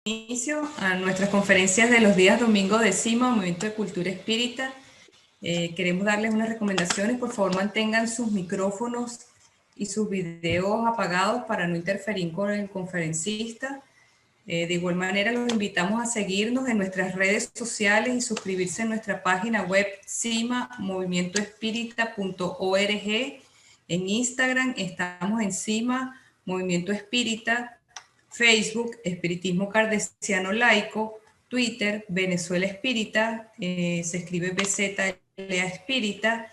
inicio a nuestras conferencias de los días domingo de CIMA, Movimiento de Cultura Espírita. Queremos darles unas recomendaciones. Por favor, mantengan sus micrófonos y sus videos apagados para no interferir con el conferencista. De igual manera, los invitamos a seguirnos en nuestras redes sociales y suscribirse a nuestra página web cimamovimientoespírita.org. En Instagram estamos en CIMA Movimiento Espírita, Facebook Espiritismo Kardeciano Laico, Twitter Venezuela Espírita, se escribe BZLA Espírita,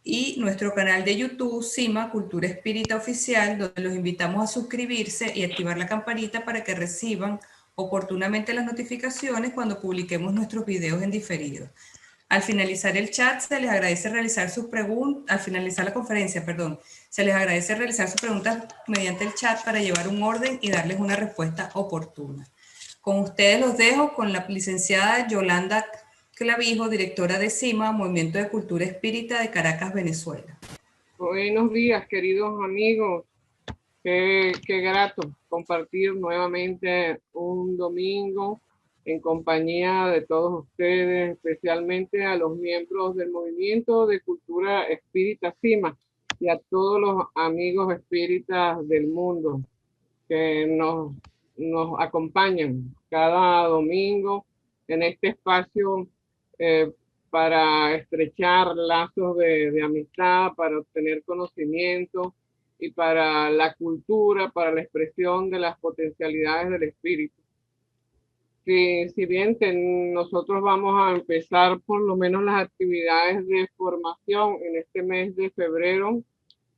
y nuestro canal de YouTube, CIMA Cultura Espírita Oficial, donde los invitamos a suscribirse y activar la campanita para que reciban oportunamente las notificaciones cuando publiquemos nuestros videos en diferido. Al finalizar el chat, se les agradece realizar sus preguntas, al finalizar la conferencia, perdón, se les agradece realizar sus preguntas mediante el chat para llevar un orden y darles una respuesta oportuna. Con ustedes los dejo con la licenciada Yolanda Clavijo, directora de CIMA, Movimiento de Cultura Espírita de Caracas, Venezuela. Buenos días, queridos amigos. Qué grato compartir nuevamente un domingo en compañía de todos ustedes, especialmente a los miembros del Movimiento de Cultura Espírita CIMA y a todos los amigos espíritas del mundo que nos acompañan cada domingo en este espacio para estrechar lazos de amistad, para obtener conocimiento y para la cultura, para la expresión de las potencialidades del espíritu. Si bien nosotros vamos a empezar por lo menos las actividades de formación en este mes de febrero,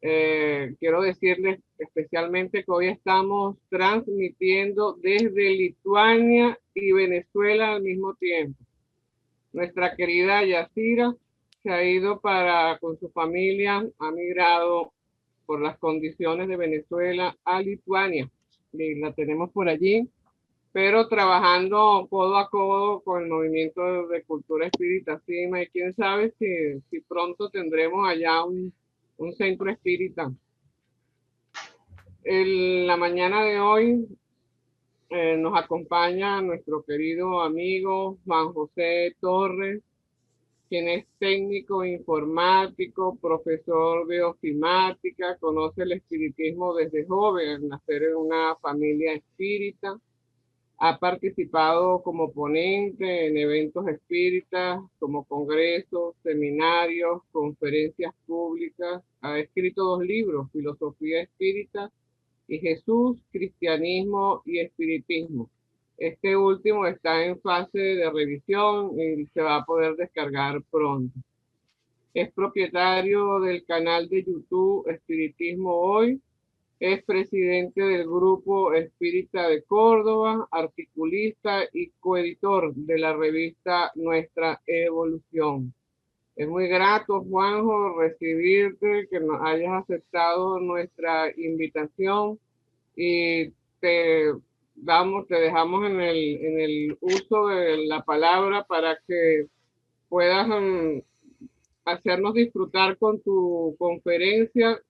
quiero decirles especialmente que hoy estamos transmitiendo desde Lituania y Venezuela al mismo tiempo. Nuestra querida Yacira se ha ido con su familia, ha migrado por las condiciones de Venezuela a Lituania. Y la tenemos por allí, pero trabajando codo a codo con el Movimiento de Cultura Espírita CIMA, y quién sabe si pronto tendremos allá un centro espírita. En la mañana de hoy nos acompaña nuestro querido amigo Juan José Torres, quien es técnico informático, profesor de ofimática, conoce el espiritismo desde joven, nacer en una familia espírita. Ha participado como ponente en eventos espíritas, como congresos, seminarios, conferencias públicas. Ha escrito 2 libros, Filosofía Espírita y Jesús, Cristianismo y Espiritismo. Este último está en fase de revisión y se va a poder descargar pronto. Es propietario del canal de YouTube Espiritismo Hoy. Es presidente del Grupo Espírita de Córdoba, articulista y coeditor de la revista Nuestra Evolución. Es muy grato, Juanjo, recibirte, que nos hayas aceptado nuestra invitación, y te dejamos en el uso de la palabra para que puedas hacernos disfrutar con tu conferencia.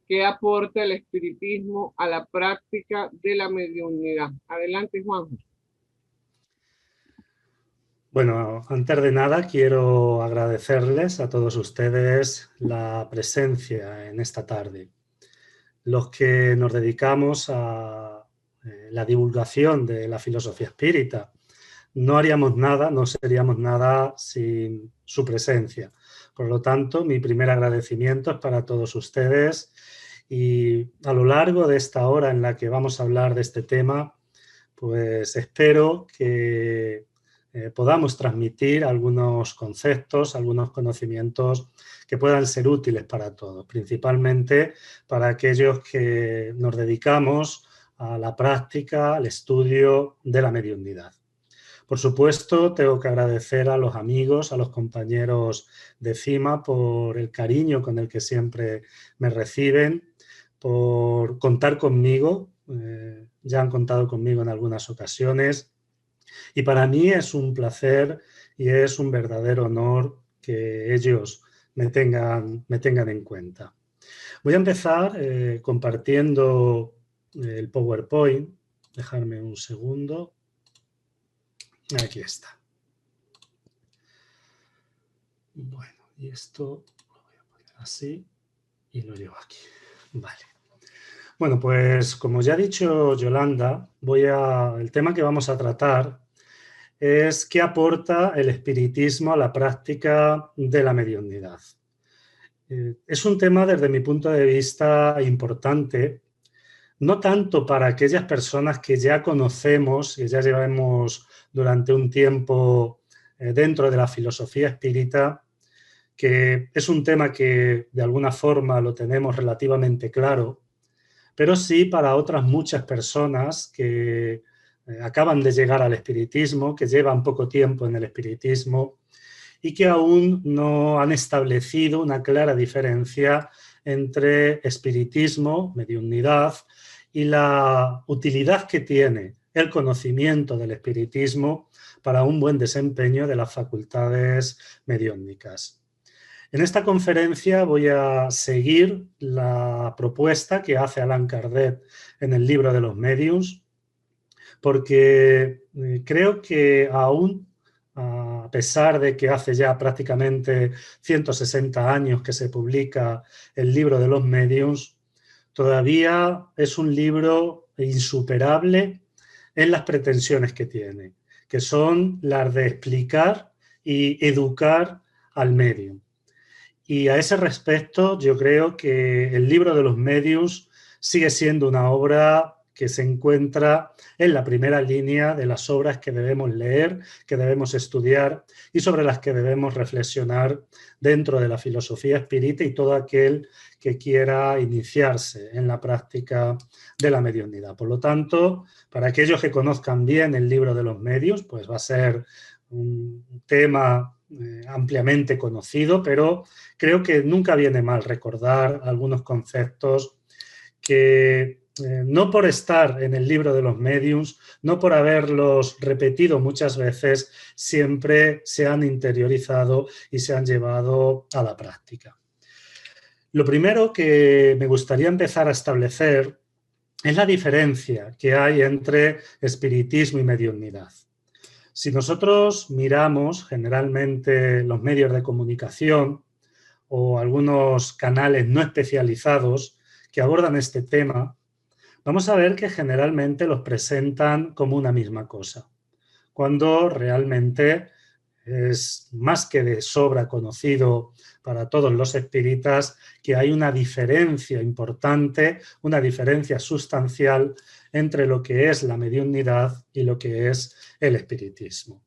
¿Qué aporta el espiritismo a la práctica de la mediunidad? Adelante, Juanjo. Bueno, antes de nada quiero agradecerles a todos ustedes la presencia en esta tarde. Los que nos dedicamos a la divulgación de la filosofía espírita, no haríamos nada, no seríamos nada sin su presencia. Por lo tanto, mi primer agradecimiento es para todos ustedes, y a lo largo de esta hora en la que vamos a hablar de este tema, pues espero que podamos transmitir algunos conceptos, algunos conocimientos que puedan ser útiles para todos, principalmente para aquellos que nos dedicamos a la práctica, al estudio de la mediunidad. Por supuesto, tengo que agradecer a los amigos, a los compañeros de CIMA por el cariño con el que siempre me reciben, por contar conmigo, ya han contado conmigo en algunas ocasiones, y para mí es un placer y es un verdadero honor que ellos me tengan en cuenta. Voy a empezar compartiendo el PowerPoint. Dejarme un segundo. Aquí está. Bueno, y esto lo voy a poner así y lo llevo aquí. Vale. Bueno, pues como ya ha dicho Yolanda, el tema que vamos a tratar es qué aporta el espiritismo a la práctica de la mediunidad. Es un tema, desde mi punto de vista, importante, no tanto para aquellas personas que ya conocemos, que ya llevamos durante un tiempo dentro de la filosofía espírita, que es un tema que de alguna forma lo tenemos relativamente claro, pero sí para otras muchas personas que acaban de llegar al espiritismo, que llevan poco tiempo en el espiritismo y que aún no han establecido una clara diferencia entre espiritismo, mediunidad y la utilidad que tiene el conocimiento del espiritismo para un buen desempeño de las facultades mediúnicas. En esta conferencia voy a seguir la propuesta que hace Allan Kardec en el libro de los Mediums, porque creo que aún, a pesar de que hace ya prácticamente 160 años que se publica el libro de los Mediums, todavía es un libro insuperable en las pretensiones que tiene, que son las de explicar y educar al medium. Y a ese respecto, yo creo que el libro de los Mediums sigue siendo una obra que se encuentra en la primera línea de las obras que debemos leer, que debemos estudiar y sobre las que debemos reflexionar dentro de la filosofía espírita y todo aquel que quiera iniciarse en la práctica de la mediunidad. Por lo tanto, para aquellos que conozcan bien el libro de los Mediums, pues va a ser un tema ampliamente conocido, pero creo que nunca viene mal recordar algunos conceptos que no por estar en el libro de los Mediums, no por haberlos repetido muchas veces, siempre se han interiorizado y se han llevado a la práctica. Lo primero que me gustaría empezar a establecer es la diferencia que hay entre espiritismo y mediunidad. Si nosotros miramos generalmente los medios de comunicación o algunos canales no especializados que abordan este tema, vamos a ver que generalmente los presentan como una misma cosa, cuando realmente es más que de sobra conocido para todos los espíritas que hay una diferencia importante, una diferencia sustancial entre lo que es la mediunidad y lo que es el espiritismo.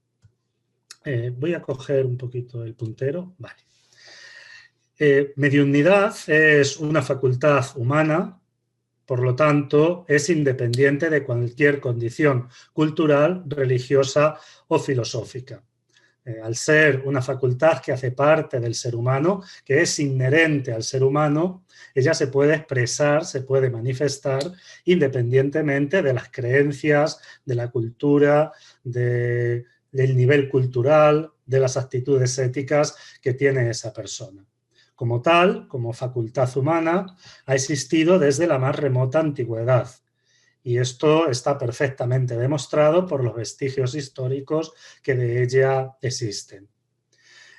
Voy a coger un poquito el puntero. Vale. Mediunidad es una facultad humana, por lo tanto, es independiente de cualquier condición cultural, religiosa o filosófica. Al ser una facultad que hace parte del ser humano, que es inherente al ser humano, ella se puede expresar, se puede manifestar independientemente de las creencias, de la cultura, del nivel cultural, de las actitudes éticas que tiene esa persona. Como tal, como facultad humana, ha existido desde la más remota antigüedad. Y esto está perfectamente demostrado por los vestigios históricos que de ella existen.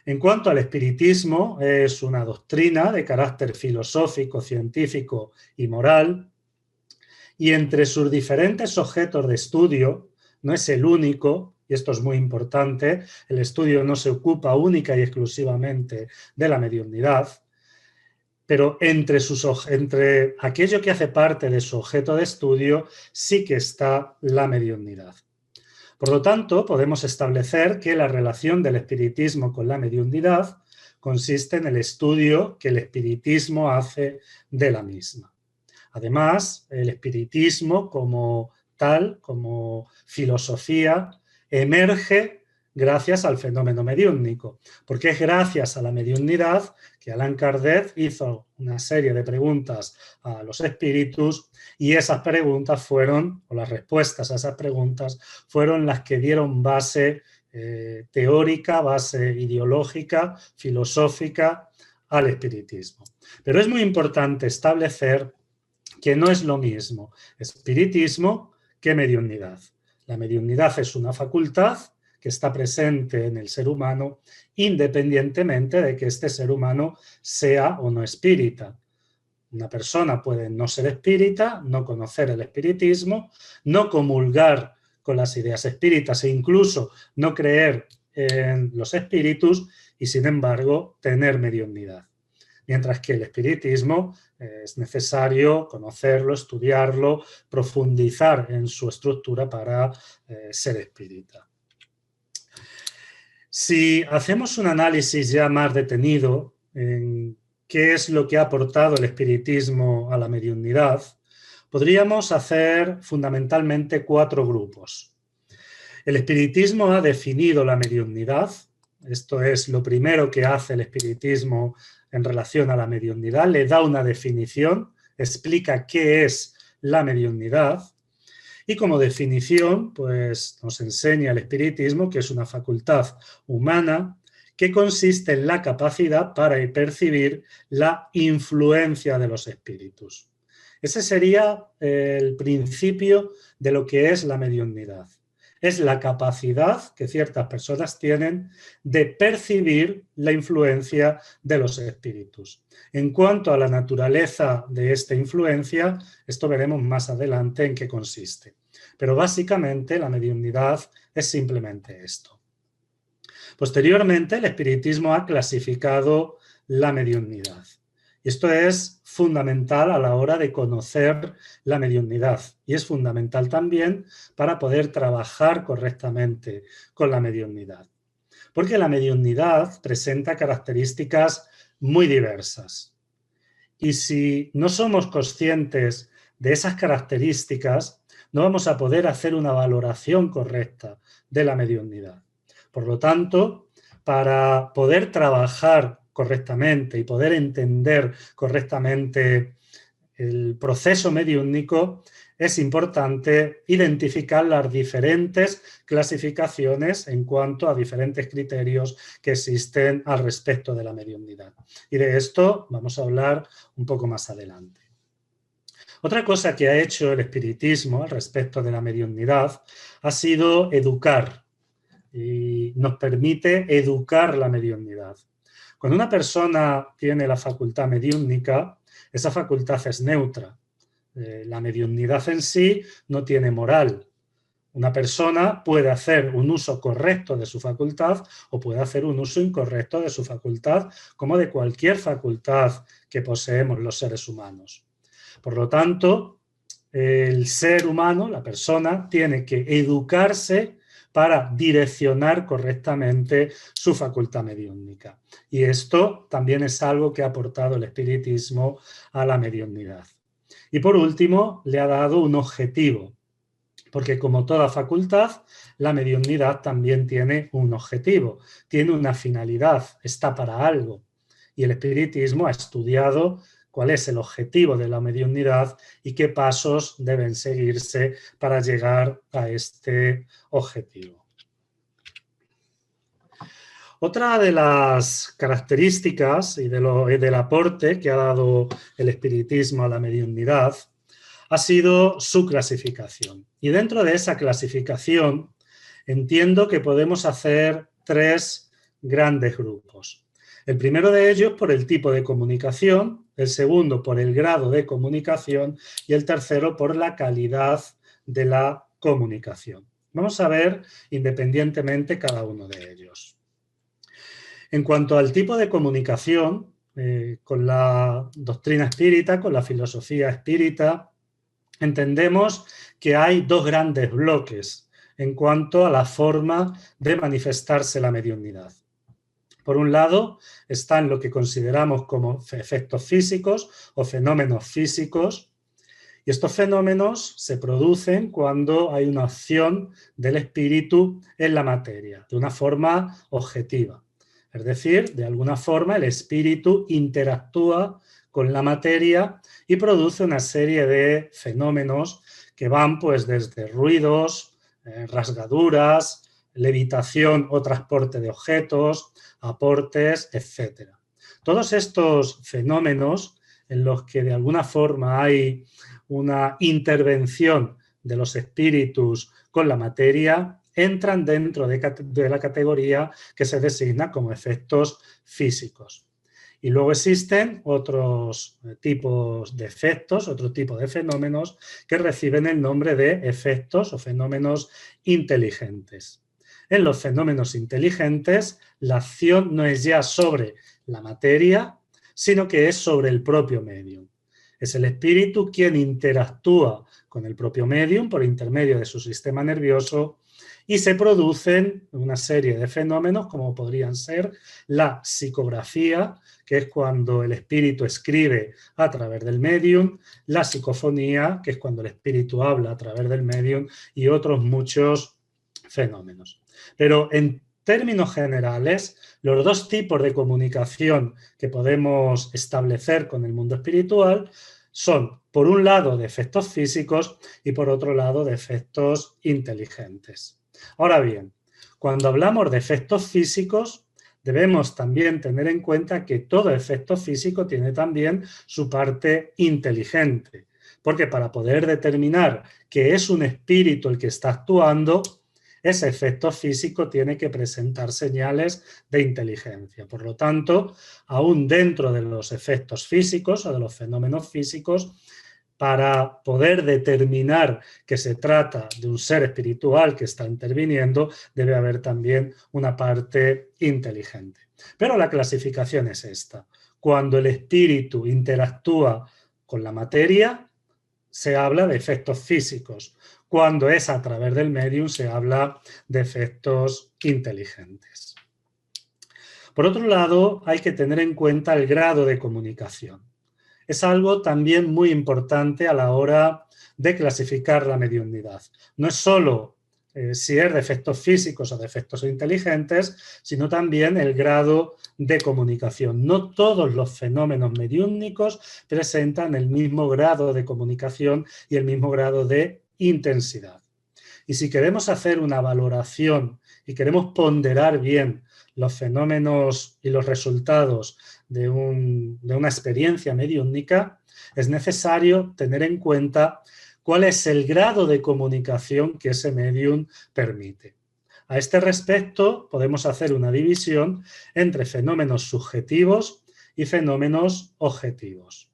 En cuanto al espiritismo, es una doctrina de carácter filosófico, científico y moral, y entre sus diferentes objetos de estudio, no es el único, y esto es muy importante, el estudio no se ocupa única y exclusivamente de la mediunidad, pero entre aquello que hace parte de su objeto de estudio sí que está la mediunidad. Por lo tanto, podemos establecer que la relación del espiritismo con la mediunidad consiste en el estudio que el espiritismo hace de la misma. Además, el espiritismo como tal, como filosofía, emerge gracias al fenómeno mediúnico, porque es gracias a la mediunidad que Allan Kardec hizo una serie de preguntas a los espíritus y esas preguntas fueron, o las respuestas a esas preguntas, fueron las que dieron base teórica, base ideológica, filosófica al espiritismo. Pero es muy importante establecer que no es lo mismo espiritismo que mediunidad. La mediunidad es una facultad que está presente en el ser humano, independientemente de que este ser humano sea o no espírita. Una persona puede no ser espírita, no conocer el espiritismo, no comulgar con las ideas espíritas e incluso no creer en los espíritus y, sin embargo, tener mediunidad. Mientras que el espiritismo es necesario conocerlo, estudiarlo, profundizar en su estructura para ser espírita. Si hacemos un análisis ya más detenido en qué es lo que ha aportado el espiritismo a la mediunidad, podríamos hacer fundamentalmente 4 grupos. El espiritismo ha definido la mediunidad, esto es lo primero que hace el espiritismo en relación a la mediunidad, le da una definición, explica qué es la mediunidad y como definición pues nos enseña el espiritismo que es una facultad humana que consiste en la capacidad para percibir la influencia de los espíritus. Ese sería el principio de lo que es la mediunidad. Es la capacidad que ciertas personas tienen de percibir la influencia de los espíritus. En cuanto a la naturaleza de esta influencia, esto veremos más adelante en qué consiste. Pero básicamente la mediunidad es simplemente esto. Posteriormente, el espiritismo ha clasificado la mediunidad. Y esto es fundamental a la hora de conocer la mediunidad y es fundamental también para poder trabajar correctamente con la mediunidad. Porque la mediunidad presenta características muy diversas. Y si no somos conscientes de esas características, no vamos a poder hacer una valoración correcta de la mediunidad. Por lo tanto, para poder trabajar correctamente y poder entender correctamente el proceso mediúnico, es importante identificar las diferentes clasificaciones en cuanto a diferentes criterios que existen al respecto de la mediunidad. Y de esto vamos a hablar un poco más adelante. Otra cosa que ha hecho el espiritismo al respecto de la mediunidad ha sido educar y nos permite educar la mediunidad. Cuando una persona tiene la facultad mediúnica, esa facultad es neutra. La mediunidad en sí no tiene moral. Una persona puede hacer un uso correcto de su facultad o puede hacer un uso incorrecto de su facultad, como de cualquier facultad que poseemos los seres humanos. Por lo tanto, el ser humano, la persona, tiene que educarse para direccionar correctamente su facultad mediúnica. Y esto también es algo que ha aportado el espiritismo a la mediunidad. Y por último, le ha dado un objetivo, porque como toda facultad, la mediunidad también tiene un objetivo, tiene una finalidad, está para algo. Y el espiritismo ha estudiado cuál es el objetivo de la mediunidad y qué pasos deben seguirse para llegar a este objetivo. Otra de las características y del aporte que ha dado el espiritismo a la mediunidad ha sido su clasificación. Y dentro de esa clasificación entiendo que podemos hacer 3 grandes grupos. El primero de ellos por el tipo de comunicación, el segundo por el grado de comunicación y el tercero por la calidad de la comunicación. Vamos a ver independientemente cada uno de ellos. En cuanto al tipo de comunicación, con la doctrina espírita, con la filosofía espírita, entendemos que hay 2 grandes bloques en cuanto a la forma de manifestarse la mediunidad. Por un lado, están lo que consideramos como efectos físicos o fenómenos físicos, y estos fenómenos se producen cuando hay una acción del espíritu en la materia, de una forma objetiva. Es decir, de alguna forma el espíritu interactúa con la materia y produce una serie de fenómenos que van pues desde ruidos, rasgaduras, levitación o transporte de objetos, aportes, etc. Todos estos fenómenos en los que de alguna forma hay una intervención de los espíritus con la materia entran dentro de la categoría que se designa como efectos físicos. Y luego existen otros tipos de efectos, otro tipo de fenómenos que reciben el nombre de efectos o fenómenos inteligentes. En los fenómenos inteligentes, la acción no es ya sobre la materia, sino que es sobre el propio medium. Es el espíritu quien interactúa con el propio medium por intermedio de su sistema nervioso y se producen una serie de fenómenos como podrían ser la psicografía, que es cuando el espíritu escribe a través del medium, la psicofonía, que es cuando el espíritu habla a través del medium, y otros muchos fenómenos. Pero en términos generales, los dos tipos de comunicación que podemos establecer con el mundo espiritual son, por un lado, de efectos físicos y por otro lado, de efectos inteligentes. Ahora bien, cuando hablamos de efectos físicos, debemos también tener en cuenta que todo efecto físico tiene también su parte inteligente, porque para poder determinar que es un espíritu el que está actuando, ese efecto físico tiene que presentar señales de inteligencia. Por lo tanto, aún dentro de los efectos físicos o de los fenómenos físicos, para poder determinar que se trata de un ser espiritual que está interviniendo, debe haber también una parte inteligente. Pero la clasificación es esta. Cuando el espíritu interactúa con la materia, se habla de efectos físicos. Cuando es a través del medium, se habla de efectos inteligentes. Por otro lado, hay que tener en cuenta el grado de comunicación. Es algo también muy importante a la hora de clasificar la mediunidad. No es solo si es de efectos físicos o de efectos inteligentes, sino también el grado de comunicación. No todos los fenómenos mediúmnicos presentan el mismo grado de comunicación y el mismo grado de intensidad. Y si queremos hacer una valoración y queremos ponderar bien los fenómenos y los resultados de una experiencia mediúmnica, es necesario tener en cuenta cuál es el grado de comunicación que ese medium permite. A este respecto, podemos hacer una división entre fenómenos subjetivos y fenómenos objetivos.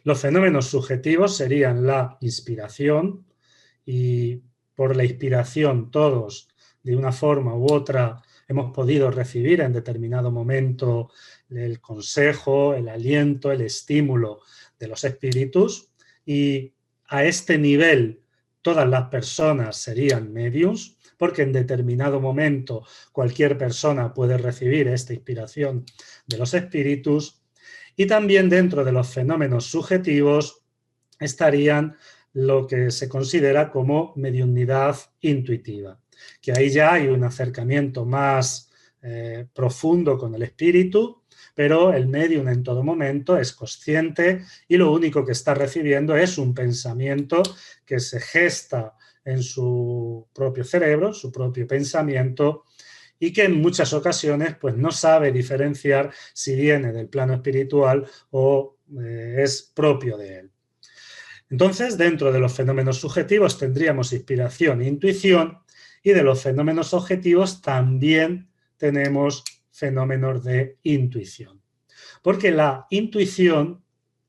Los fenómenos subjetivos serían la inspiración, y por la inspiración todos, de una forma u otra, hemos podido recibir en determinado momento el consejo, el aliento, el estímulo de los espíritus, y a este nivel todas las personas serían mediums, porque en determinado momento cualquier persona puede recibir esta inspiración de los espíritus. Y también dentro de los fenómenos subjetivos estarían lo que se considera como mediunidad intuitiva, que ahí ya hay un acercamiento más profundo con el espíritu, pero el medium en todo momento es consciente y lo único que está recibiendo es un pensamiento que se gesta en su propio cerebro, su propio pensamiento, y que en muchas ocasiones pues, no sabe diferenciar si viene del plano espiritual o es propio de él. Entonces, dentro de los fenómenos subjetivos tendríamos inspiración e intuición, y de los fenómenos objetivos también tenemos fenómenos de intuición. Porque la intuición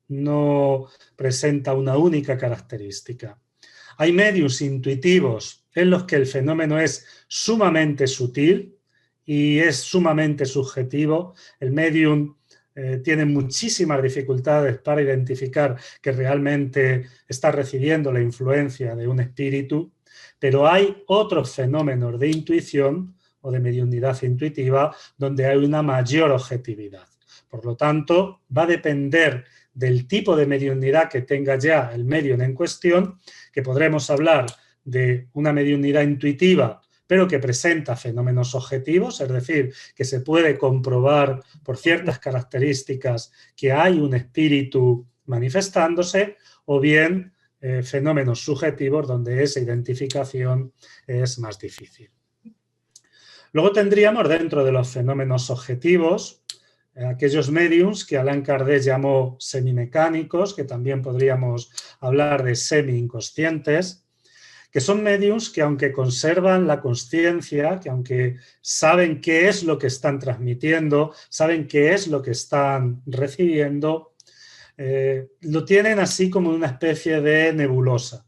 no presenta una única característica. Hay mediums intuitivos en los que el fenómeno es sumamente sutil y es sumamente subjetivo. El medium tiene muchísimas dificultades para identificar que realmente está recibiendo la influencia de un espíritu, pero hay otros fenómenos de intuición o de mediunidad intuitiva donde hay una mayor objetividad. Por lo tanto, va a depender del tipo de mediunidad que tenga ya el medium en cuestión, que podremos hablar de una mediunidad intuitiva, pero que presenta fenómenos objetivos, es decir, que se puede comprobar por ciertas características que hay un espíritu manifestándose, o bien fenómenos subjetivos donde esa identificación es más difícil. Luego tendríamos dentro de los fenómenos objetivos aquellos mediums que Allan Kardec llamó semimecánicos, que también podríamos hablar de semi-inconscientes, que son mediums que aunque conservan la consciencia, que aunque saben qué es lo que están transmitiendo, saben qué es lo que están recibiendo, lo tienen así como una especie de nebulosa.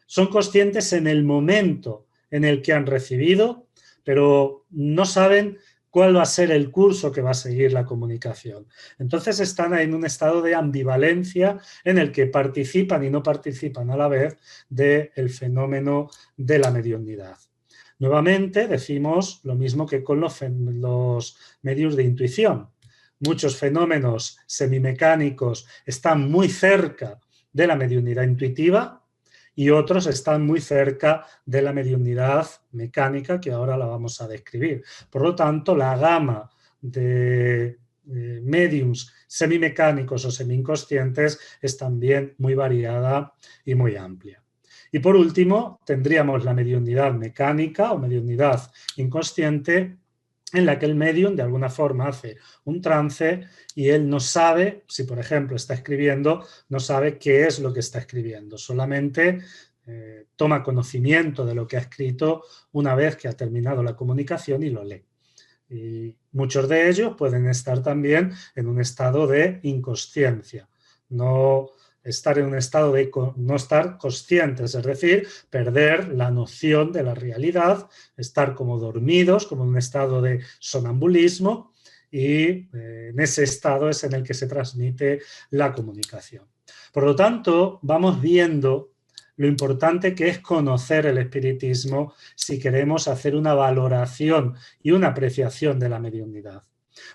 Son conscientes en el momento en el que han recibido, pero no saben cuál va a ser el curso que va a seguir la comunicación. Entonces están en un estado de ambivalencia en el que participan y no participan a la vez del fenómeno de la mediunidad. Nuevamente decimos lo mismo que con los medios de intuición. Muchos fenómenos semimecánicos están muy cerca de la mediunidad intuitiva y otros están muy cerca de la mediunidad mecánica, que ahora la vamos a describir. Por lo tanto, la gama de mediums semimecánicos o semi-inconscientes es también muy variada y muy amplia. Y por último, tendríamos la mediunidad mecánica o mediunidad inconsciente, en la que el medium de alguna forma hace un trance y él no sabe, si por ejemplo está escribiendo, no sabe qué es lo que está escribiendo, solamente toma conocimiento de lo que ha escrito una vez que ha terminado la comunicación y lo lee. Y muchos de ellos pueden estar también en un estado de inconsciencia, no estar en un estado de no estar conscientes, es decir, perder la noción de la realidad, estar como dormidos, como en un estado de sonambulismo, y en ese estado es en el que se transmite la comunicación. Por lo tanto, vamos viendo lo importante que es conocer el espiritismo si queremos hacer una valoración y una apreciación de la mediunidad.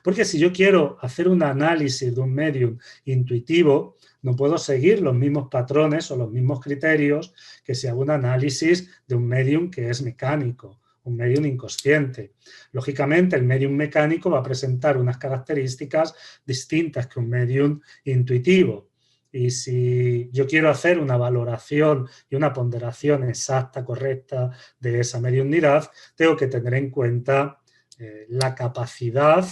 Porque si yo quiero hacer un análisis de un medium intuitivo, no puedo seguir los mismos patrones o los mismos criterios que si hago un análisis de un medium que es mecánico, un medium inconsciente. Lógicamente, el medium mecánico va a presentar unas características distintas que un medium intuitivo. Y si yo quiero hacer una valoración y una ponderación exacta, correcta de esa mediunidad, tengo que tener en cuenta la capacidad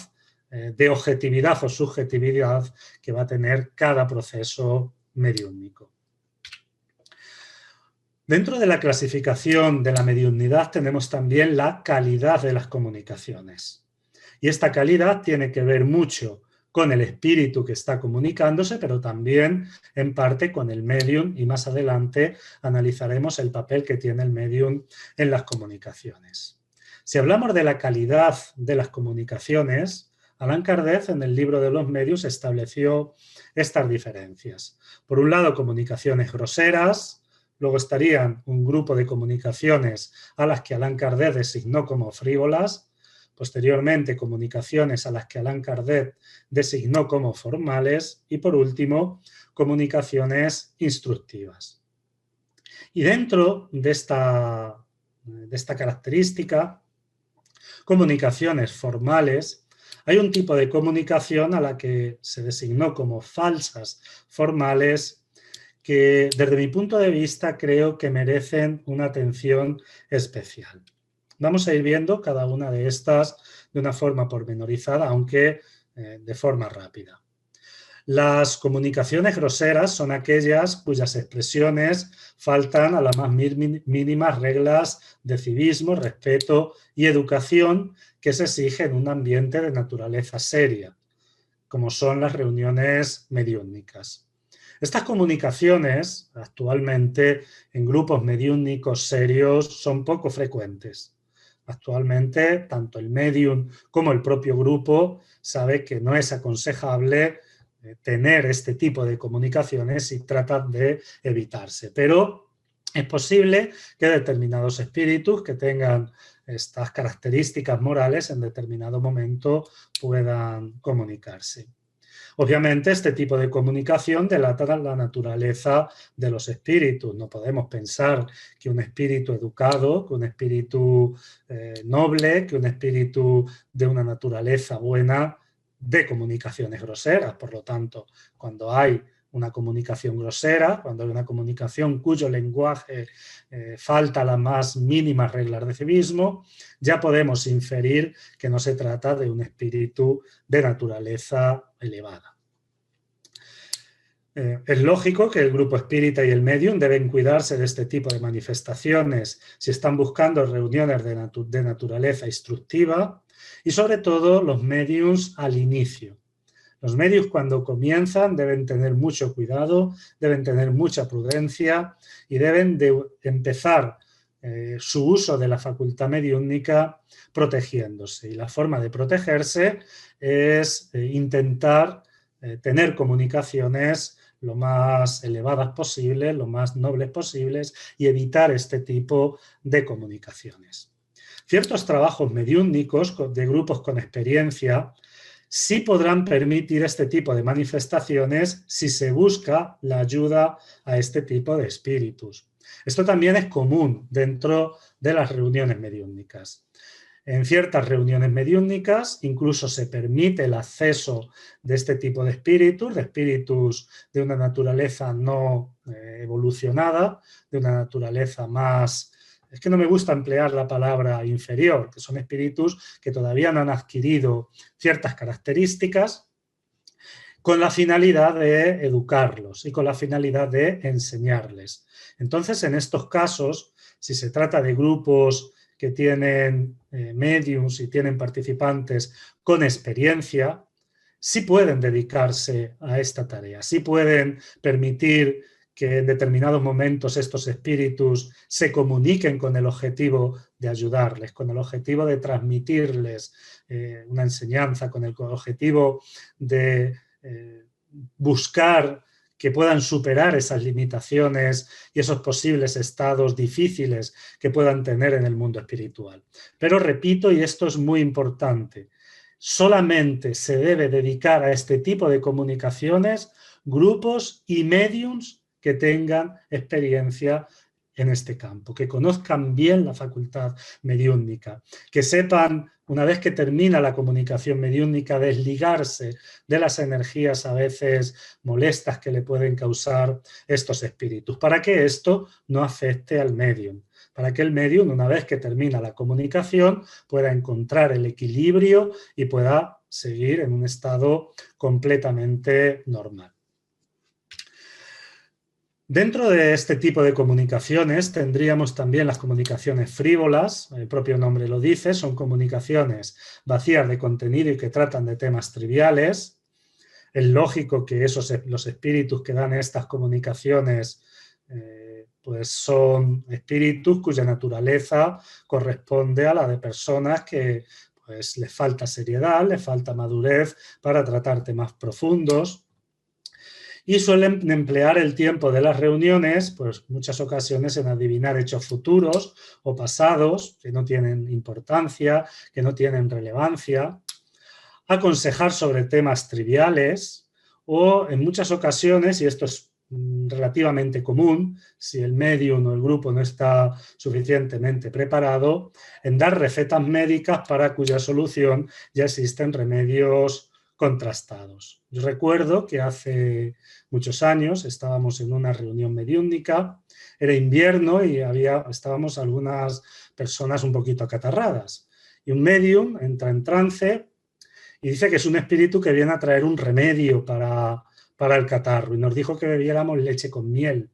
de objetividad o subjetividad que va a tener cada proceso mediúnico. Dentro de la clasificación de la mediunidad tenemos también la calidad de las comunicaciones. Y esta calidad tiene que ver mucho con el espíritu que está comunicándose, pero también en parte con el medium, y más adelante analizaremos el papel que tiene el medium en las comunicaciones. Si hablamos de la calidad de las comunicaciones, Allan Kardec en el libro de los medios estableció estas diferencias. Por un lado, comunicaciones groseras, luego estarían un grupo de comunicaciones a las que Allan Kardec designó como frívolas, posteriormente comunicaciones a las que Allan Kardec designó como formales y por último, comunicaciones instructivas. Y dentro de esta característica, comunicaciones formales, hay un tipo de comunicación a la que se designó como falsas formales que desde mi punto de vista creo que merecen una atención especial. Vamos a ir viendo cada una de estas de una forma pormenorizada, aunque de forma rápida. Las comunicaciones groseras son aquellas cuyas expresiones faltan a las más mínimas reglas de civismo, respeto y educación que se exigen en un ambiente de naturaleza seria, como son las reuniones mediúnicas. Estas comunicaciones, actualmente en grupos mediúnicos serios, son poco frecuentes. Actualmente, tanto el medium como el propio grupo sabe que no es aconsejable tener este tipo de comunicaciones y tratan de evitarse. Pero es posible que determinados espíritus que tengan estas características morales en determinado momento puedan comunicarse. Obviamente, este tipo de comunicación delata la naturaleza de los espíritus. No podemos pensar que un espíritu educado, que un espíritu noble, que un espíritu de una naturaleza buena, de comunicaciones groseras. Por lo tanto, cuando hay una comunicación grosera, cuando hay una comunicación cuyo lenguaje falta las más mínimas reglas de civismo, ya podemos inferir que no se trata de un espíritu de naturaleza elevada. Es lógico que el grupo espírita y el medium deben cuidarse de este tipo de manifestaciones si están buscando reuniones de naturaleza instructiva, y sobre todo los mediums al inicio. Los mediums cuando comienzan deben tener mucho cuidado, deben tener mucha prudencia y deben de empezar su uso de la facultad mediúmnica protegiéndose. Y la forma de protegerse es intentar tener comunicaciones lo más elevadas posibles, lo más nobles posibles, y evitar este tipo de comunicaciones. Ciertos trabajos mediúmnicos de grupos con experiencia sí podrán permitir este tipo de manifestaciones si se busca la ayuda a este tipo de espíritus. Esto también es común dentro de las reuniones mediúmnicas. En ciertas reuniones mediúmnicas incluso se permite el acceso de este tipo de espíritus de una naturaleza no evolucionada, de una naturaleza más... Es que no me gusta emplear la palabra inferior, que son espíritus que todavía no han adquirido ciertas características, con la finalidad de educarlos y con la finalidad de enseñarles. Entonces, en estos casos, si se trata de grupos que tienen mediums y tienen participantes con experiencia, sí pueden dedicarse a esta tarea, sí pueden permitir que en determinados momentos estos espíritus se comuniquen con el objetivo de ayudarles, con el objetivo de transmitirles una enseñanza, con el objetivo de buscar que puedan superar esas limitaciones y esos posibles estados difíciles que puedan tener en el mundo espiritual. Pero repito, y esto es muy importante, solamente se debe dedicar a este tipo de comunicaciones grupos y mediums que tengan experiencia en este campo, que conozcan bien la facultad mediúmnica, que sepan, una vez que termina la comunicación mediúmnica, desligarse de las energías a veces molestas que le pueden causar estos espíritus, para que esto no afecte al medium, para que el medium, una vez que termina la comunicación, pueda encontrar el equilibrio y pueda seguir en un estado completamente normal. Dentro de este tipo de comunicaciones tendríamos también las comunicaciones frívolas, el propio nombre lo dice, son comunicaciones vacías de contenido y que tratan de temas triviales. Es lógico que los espíritus que dan estas comunicaciones pues son espíritus cuya naturaleza corresponde a la de personas que pues, les falta seriedad, les falta madurez para tratar temas profundos. Y suelen emplear el tiempo de las reuniones, pues muchas ocasiones en adivinar hechos futuros o pasados que no tienen importancia, que no tienen relevancia, aconsejar sobre temas triviales o en muchas ocasiones, y esto es relativamente común, si el medium o el grupo no está suficientemente preparado, en dar recetas médicas para cuya solución ya existen remedios contrastados. Yo recuerdo que hace muchos años estábamos en una reunión mediúmnica, era invierno y estábamos algunas personas un poquito acatarradas. Y un medium entra en trance y dice que es un espíritu que viene a traer un remedio para el catarro y nos dijo que bebiéramos leche con miel.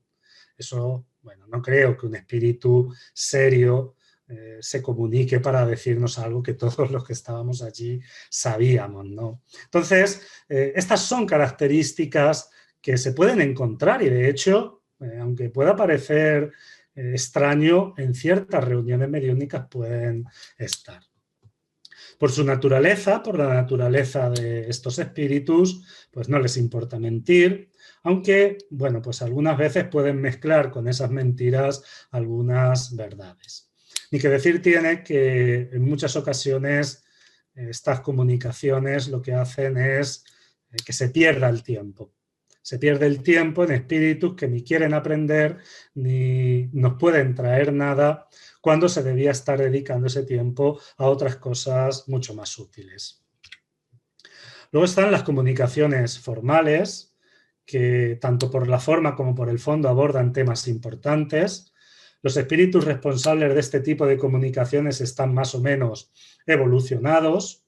Eso, bueno, no creo que un espíritu serio se comunique para decirnos algo que todos los que estábamos allí sabíamos, ¿no? Entonces, estas son características que se pueden encontrar y de hecho, aunque pueda parecer extraño, en ciertas reuniones mediúmnicas pueden estar. Por su naturaleza, por la naturaleza de estos espíritus, pues no les importa mentir, aunque, bueno, pues algunas veces pueden mezclar con esas mentiras algunas verdades. Ni que decir tiene que en muchas ocasiones estas comunicaciones lo que hacen es que se pierda el tiempo. Se pierde el tiempo en espíritus que ni quieren aprender ni nos pueden traer nada cuando se debía estar dedicando ese tiempo a otras cosas mucho más útiles. Luego están las comunicaciones formales, que tanto por la forma como por el fondo abordan temas importantes. Los espíritus responsables de este tipo de comunicaciones están más o menos evolucionados,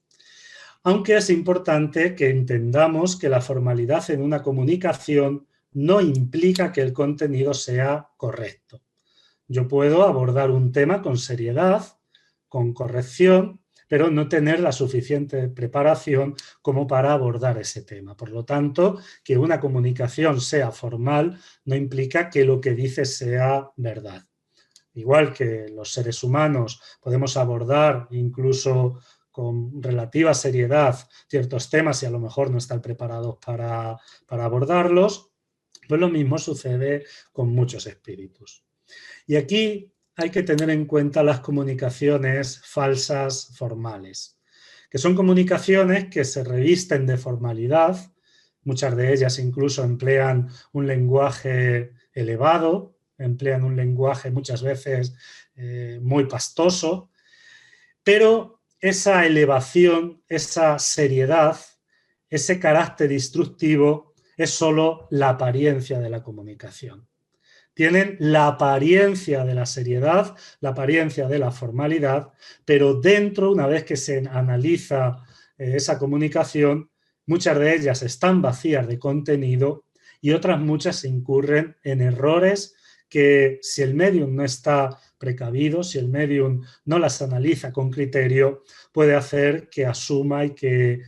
aunque es importante que entendamos que la formalidad en una comunicación no implica que el contenido sea correcto. Yo puedo abordar un tema con seriedad, con corrección, pero no tener la suficiente preparación como para abordar ese tema. Por lo tanto, que una comunicación sea formal no implica que lo que dice sea verdad. Igual que los seres humanos podemos abordar incluso con relativa seriedad ciertos temas y a lo mejor no estar preparados para abordarlos, pues lo mismo sucede con muchos espíritus. Y aquí hay que tener en cuenta las comunicaciones falsas formales, que son comunicaciones que se revisten de formalidad, muchas de ellas incluso emplean un lenguaje elevado, emplean un lenguaje muchas veces muy pastoso, pero esa elevación, esa seriedad, ese carácter instructivo es solo la apariencia de la comunicación. Tienen la apariencia de la seriedad, la apariencia de la formalidad, pero dentro, una vez que se analiza esa comunicación, muchas de ellas están vacías de contenido y otras muchas incurren en errores que si el médium no está precavido, si el médium no las analiza con criterio, puede hacer que asuma y que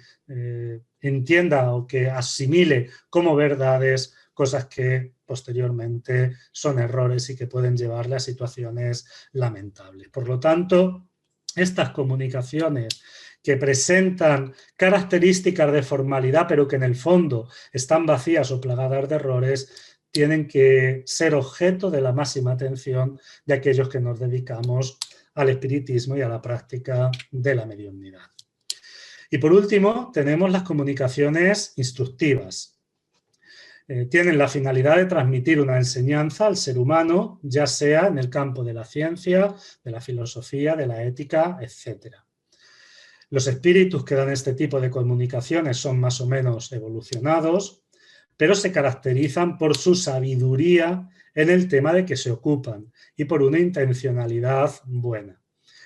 entienda o que asimile como verdades cosas que posteriormente son errores y que pueden llevarle a situaciones lamentables. Por lo tanto, estas comunicaciones que presentan características de formalidad, pero que en el fondo están vacías o plagadas de errores, tienen que ser objeto de la máxima atención de aquellos que nos dedicamos al espiritismo y a la práctica de la mediumnidad. Y por último, tenemos las comunicaciones instructivas. Tienen la finalidad de transmitir una enseñanza al ser humano, ya sea en el campo de la ciencia, de la filosofía, de la ética, etc. Los espíritus que dan este tipo de comunicaciones son más o menos evolucionados, pero se caracterizan por su sabiduría en el tema de que se ocupan y por una intencionalidad buena.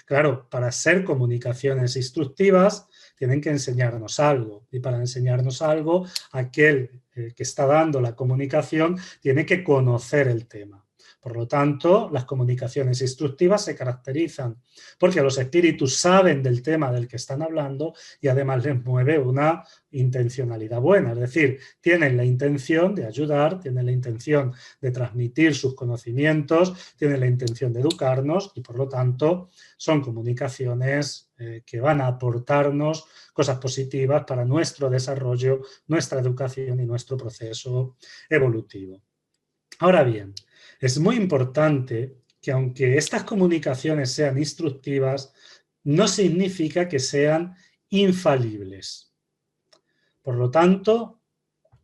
Claro, para ser comunicaciones instructivas tienen que enseñarnos algo, y para enseñarnos algo, aquel que está dando la comunicación tiene que conocer el tema. Por lo tanto, las comunicaciones instructivas se caracterizan porque los espíritus saben del tema del que están hablando y además les mueve una intencionalidad buena, es decir, tienen la intención de ayudar, tienen la intención de transmitir sus conocimientos, tienen la intención de educarnos y por lo tanto son comunicaciones que van a aportarnos cosas positivas para nuestro desarrollo, nuestra educación y nuestro proceso evolutivo. Ahora bien, es muy importante que aunque estas comunicaciones sean instructivas, no significa que sean infalibles. Por lo tanto,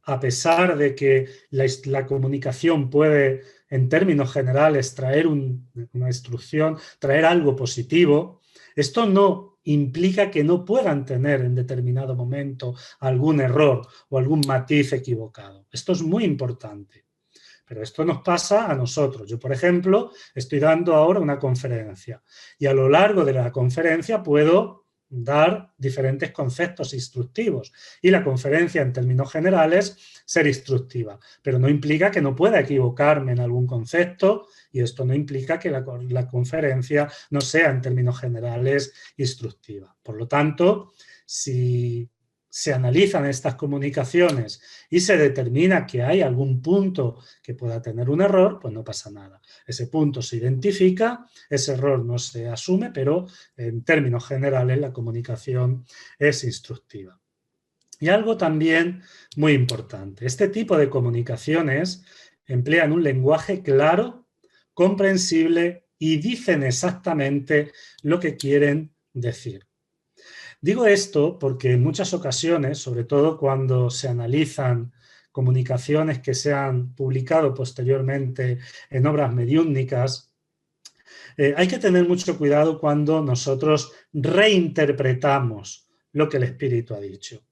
a pesar de que la comunicación puede, en términos generales, traer una instrucción, traer algo positivo, esto no implica que no puedan tener en determinado momento algún error o algún matiz equivocado. Esto es muy importante. Pero esto nos pasa a nosotros. Yo, por ejemplo, estoy dando ahora una conferencia y a lo largo de la conferencia puedo dar diferentes conceptos instructivos y la conferencia en términos generales ser instructiva, pero no implica que no pueda equivocarme en algún concepto y esto no implica que la conferencia no sea en términos generales instructiva. Por lo tanto, si se analizan estas comunicaciones y se determina que hay algún punto que pueda tener un error, pues no pasa nada. Ese punto se identifica, ese error no se asume, pero en términos generales la comunicación es instructiva. Y algo también muy importante, este tipo de comunicaciones emplean un lenguaje claro, comprensible y dicen exactamente lo que quieren decir. Digo esto porque en muchas ocasiones, sobre todo cuando se analizan comunicaciones que se han publicado posteriormente en obras mediúmnicas, hay que tener mucho cuidado cuando nosotros reinterpretamos lo que el espíritu ha dicho.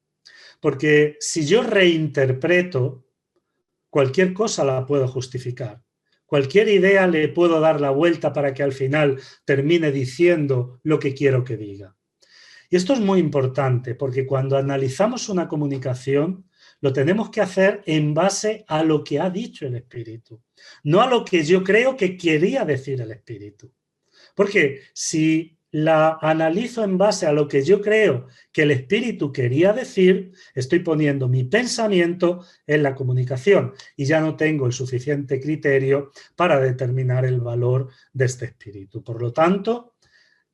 Porque si yo reinterpreto, cualquier cosa la puedo justificar. Cualquier idea le puedo dar la vuelta para que al final termine diciendo lo que quiero que diga. Y esto es muy importante porque cuando analizamos una comunicación, lo tenemos que hacer en base a lo que ha dicho el espíritu, no a lo que yo creo que quería decir el espíritu. Porque si la analizo en base a lo que yo creo que el espíritu quería decir, estoy poniendo mi pensamiento en la comunicación y ya no tengo el suficiente criterio para determinar el valor de este espíritu. Por lo tanto,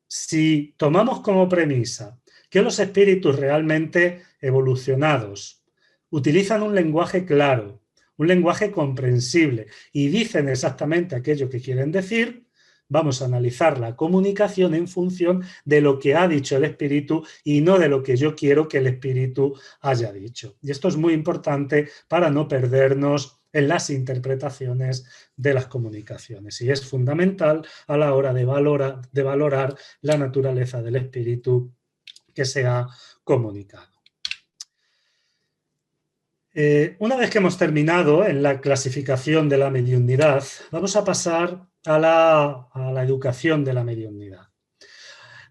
si tomamos como premisa que los espíritus realmente evolucionados utilizan un lenguaje claro, un lenguaje comprensible y dicen exactamente aquello que quieren decir, vamos a analizar la comunicación en función de lo que ha dicho el espíritu y no de lo que yo quiero que el espíritu haya dicho. Y esto es muy importante para no perdernos en las interpretaciones de las comunicaciones. Y es fundamental a la hora de valorar la naturaleza del espíritu que se ha comunicado. Una vez que hemos terminado en la clasificación de la mediunidad, vamos a pasar a la educación de la mediunidad.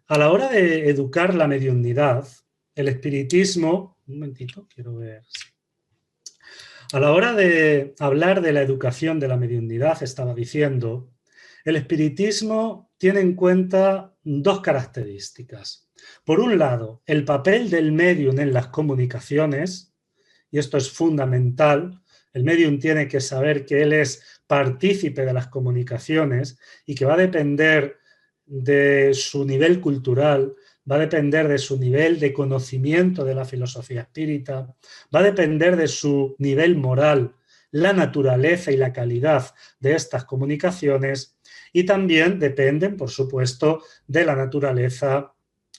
A la hora de educar la mediunidad, el espiritismo... Un momentito, quiero ver... A la hora de hablar de la educación de la mediunidad, estaba diciendo, el espiritismo tiene en cuenta dos características. Por un lado, el papel del médium en las comunicaciones, y esto es fundamental. El médium tiene que saber que él es partícipe de las comunicaciones y que va a depender de su nivel cultural, va a depender de su nivel de conocimiento de la filosofía espírita, va a depender de su nivel moral, la naturaleza y la calidad de estas comunicaciones y también dependen, por supuesto, de la naturaleza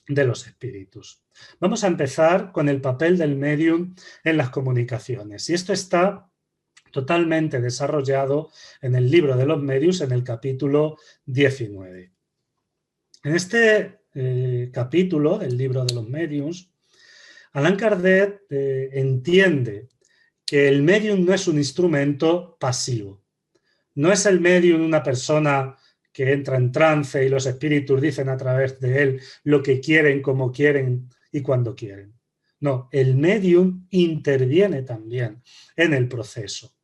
de los espíritus. Vamos a empezar con el papel del médium en las comunicaciones y esto está totalmente desarrollado en el libro de los medios en el capítulo 19. En este capítulo del libro de los mediums, Allan Kardec entiende que el médium no es un instrumento pasivo. No es el médium una persona que entra en trance y los espíritus dicen a través de él lo que quieren, como quieren y cuando quieren. No, el médium interviene también en el proceso.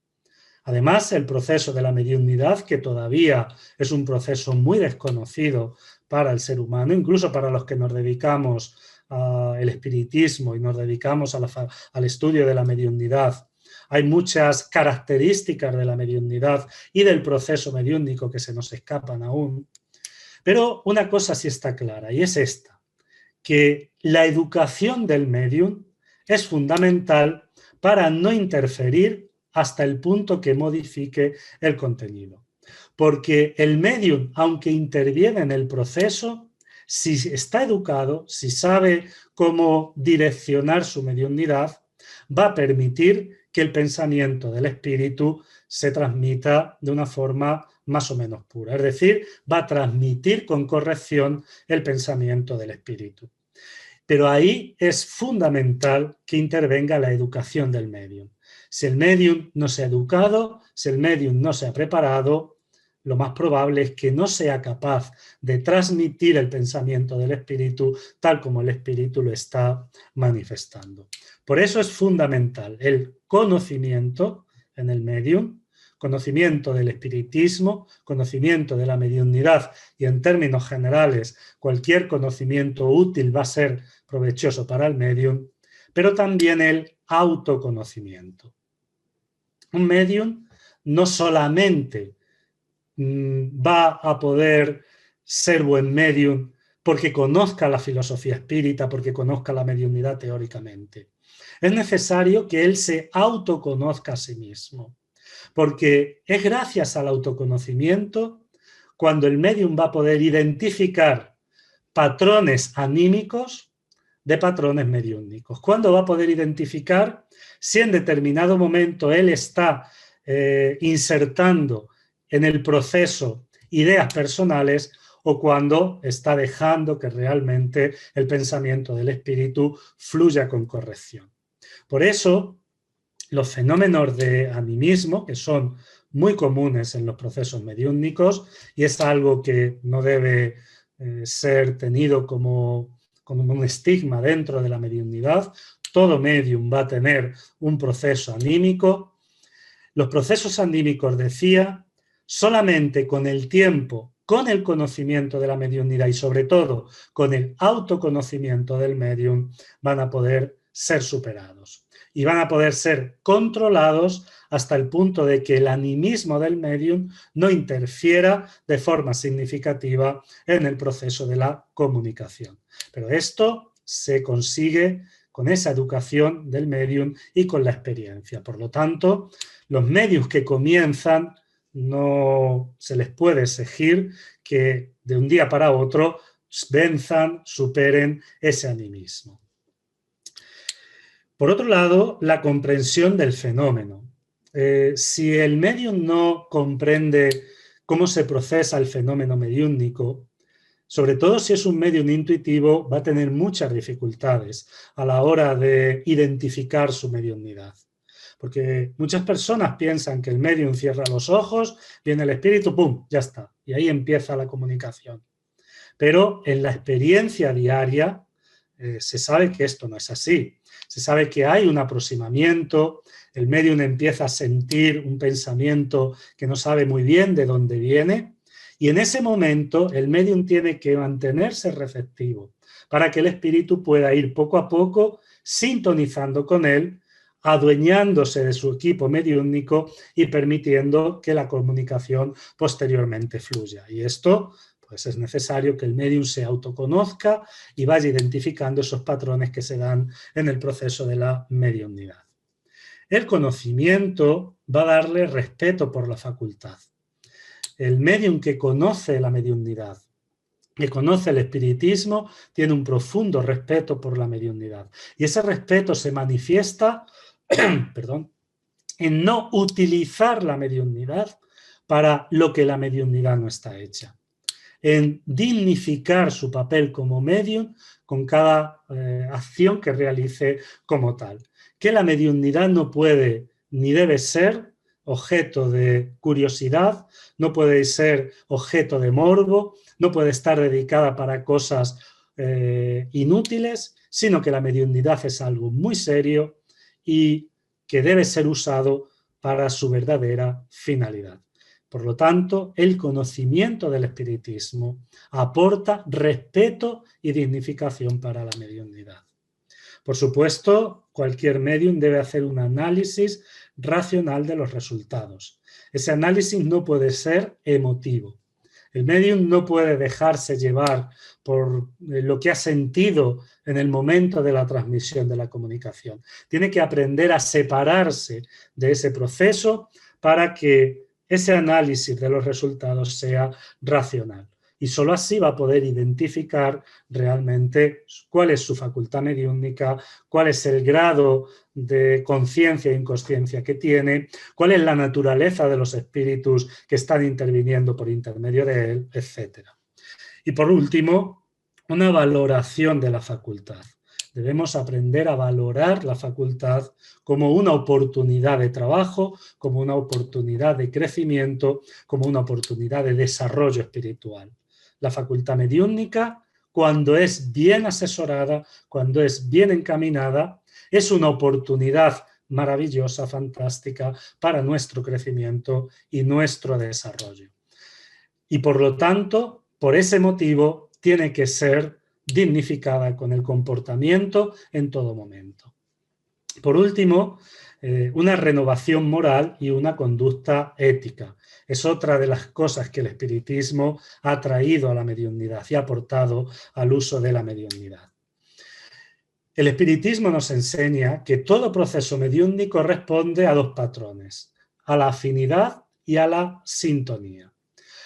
Además, el proceso de la mediunidad, que todavía es un proceso muy desconocido para el ser humano, incluso para los que nos dedicamos al espiritismo y nos dedicamos al estudio de la mediunidad, hay muchas características de la mediunidad y del proceso mediúnico que se nos escapan aún. Pero una cosa sí está clara y es esta, que la educación del médium es fundamental para no interferir hasta el punto que modifique el contenido. Porque el médium, aunque interviene en el proceso, si está educado, si sabe cómo direccionar su mediunidad, va a permitir que el pensamiento del espíritu se transmita de una forma más o menos pura. Es decir, va a transmitir con corrección el pensamiento del espíritu. Pero ahí es fundamental que intervenga la educación del médium. Si el médium no se ha educado, si el médium no se ha preparado, lo más probable es que no sea capaz de transmitir el pensamiento del espíritu tal como el espíritu lo está manifestando. Por eso es fundamental el conocimiento en el médium, conocimiento del espiritismo, conocimiento de la mediunidad y en términos generales cualquier conocimiento útil va a ser provechoso para el médium, pero también el autoconocimiento. Un médium no solamente va a poder ser buen médium porque conozca la filosofía espírita, porque conozca la mediunidad teóricamente. Es necesario que él se autoconozca a sí mismo, porque es gracias al autoconocimiento cuando el médium va a poder identificar patrones anímicos de patrones mediúnicos. Cuando va a poder identificar si en determinado momento él está insertando en el proceso ideas personales o cuando está dejando que realmente el pensamiento del espíritu fluya con corrección. Por eso, los fenómenos de animismo, que son muy comunes en los procesos mediúnicos, y es algo que no debe ser tenido como un estigma dentro de la mediunidad, todo medium va a tener un proceso anímico. Los procesos anímicos, decía, solamente con el tiempo, con el conocimiento de la mediunidad y sobre todo con el autoconocimiento del medium, van a poder ser superados y van a poder ser controlados hasta el punto de que el animismo del medium no interfiera de forma significativa en el proceso de la comunicación. Pero esto se consigue con esa educación del medium y con la experiencia. Por lo tanto, los mediums que comienzan no se les puede exigir que de un día para otro venzan, superen ese animismo. Por otro lado, la comprensión del fenómeno. Si el medium no comprende cómo se procesa el fenómeno mediúnico, sobre todo si es un medium intuitivo, va a tener muchas dificultades a la hora de identificar su mediunidad. Porque muchas personas piensan que el medium cierra los ojos, viene el espíritu, ¡pum!, ya está. Y ahí empieza la comunicación. Pero en la experiencia diaria se sabe que esto no es así. Se sabe que hay un aproximamiento, el medium empieza a sentir un pensamiento que no sabe muy bien de dónde viene, y en ese momento el medium tiene que mantenerse receptivo para que el espíritu pueda ir poco a poco sintonizando con él, adueñándose de su equipo mediúnico y permitiendo que la comunicación posteriormente fluya. Y esto, pues es necesario que el medium se autoconozca y vaya identificando esos patrones que se dan en el proceso de la mediunidad. El conocimiento va a darle respeto por la facultad. El medium que conoce la mediunidad, que conoce el espiritismo, tiene un profundo respeto por la mediunidad. Y ese respeto se manifiesta en no utilizar la mediunidad para lo que la mediunidad no está hecha, en dignificar su papel como medium con cada acción que realice como tal. Que la mediunidad no puede ni debe ser objeto de curiosidad, no puede ser objeto de morbo, no puede estar dedicada para cosas inútiles, sino que la mediunidad es algo muy serio y que debe ser usado para su verdadera finalidad. Por lo tanto, el conocimiento del espiritismo aporta respeto y dignificación para la mediunidad. Por supuesto, cualquier medium debe hacer un análisis racional de los resultados. Ese análisis no puede ser emotivo. El medium no puede dejarse llevar por lo que ha sentido en el momento de la transmisión de la comunicación. Tiene que aprender a separarse de ese proceso para que ese análisis de los resultados sea racional. Y solo así va a poder identificar realmente cuál es su facultad mediúnica, cuál es el grado de conciencia e inconsciencia que tiene, cuál es la naturaleza de los espíritus que están interviniendo por intermedio de él, etc. Y por último, una valoración de la facultad. Debemos aprender a valorar la facultad como una oportunidad de trabajo, como una oportunidad de crecimiento, como una oportunidad de desarrollo espiritual. La facultad mediúnica, cuando es bien asesorada, cuando es bien encaminada, es una oportunidad maravillosa, fantástica para nuestro crecimiento y nuestro desarrollo. Y por lo tanto, por ese motivo, tiene que ser dignificada con el comportamiento en todo momento. Por último, una renovación moral y una conducta ética. Es otra de las cosas que el espiritismo ha traído a la mediunidad y ha aportado al uso de la mediunidad. El espiritismo nos enseña que todo proceso mediúnico responde a dos patrones, a la afinidad y a la sintonía.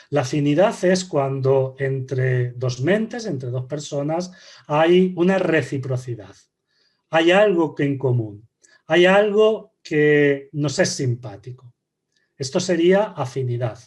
La afinidad es cuando entre dos mentes, entre dos personas, hay una reciprocidad. Hay algo que en común, hay algo que nos es simpático. Esto sería afinidad.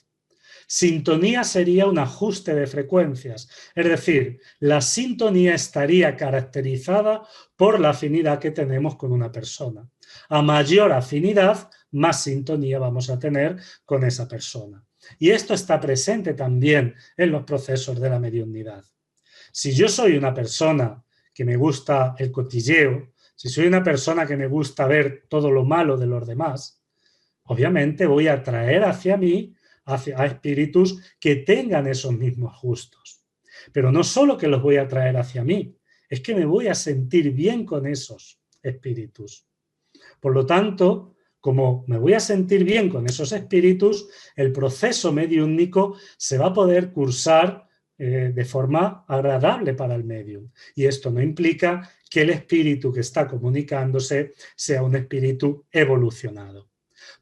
Sintonía sería un ajuste de frecuencias, es decir, la sintonía estaría caracterizada por la afinidad que tenemos con una persona. A mayor afinidad, más sintonía vamos a tener con esa persona. Y esto está presente también en los procesos de la mediunidad. Si yo soy una persona que me gusta el cotilleo, Si soy una persona que me gusta ver todo lo malo de los demás, obviamente voy a atraer hacia mí a espíritus que tengan esos mismos gustos. Pero no solo que los voy a atraer hacia mí, es que me voy a sentir bien con esos espíritus. Por lo tanto, como me voy a sentir bien con esos espíritus, el proceso mediúmnico se va a poder cursar de forma agradable para el medium. Y esto no implica que el espíritu que está comunicándose sea un espíritu evolucionado.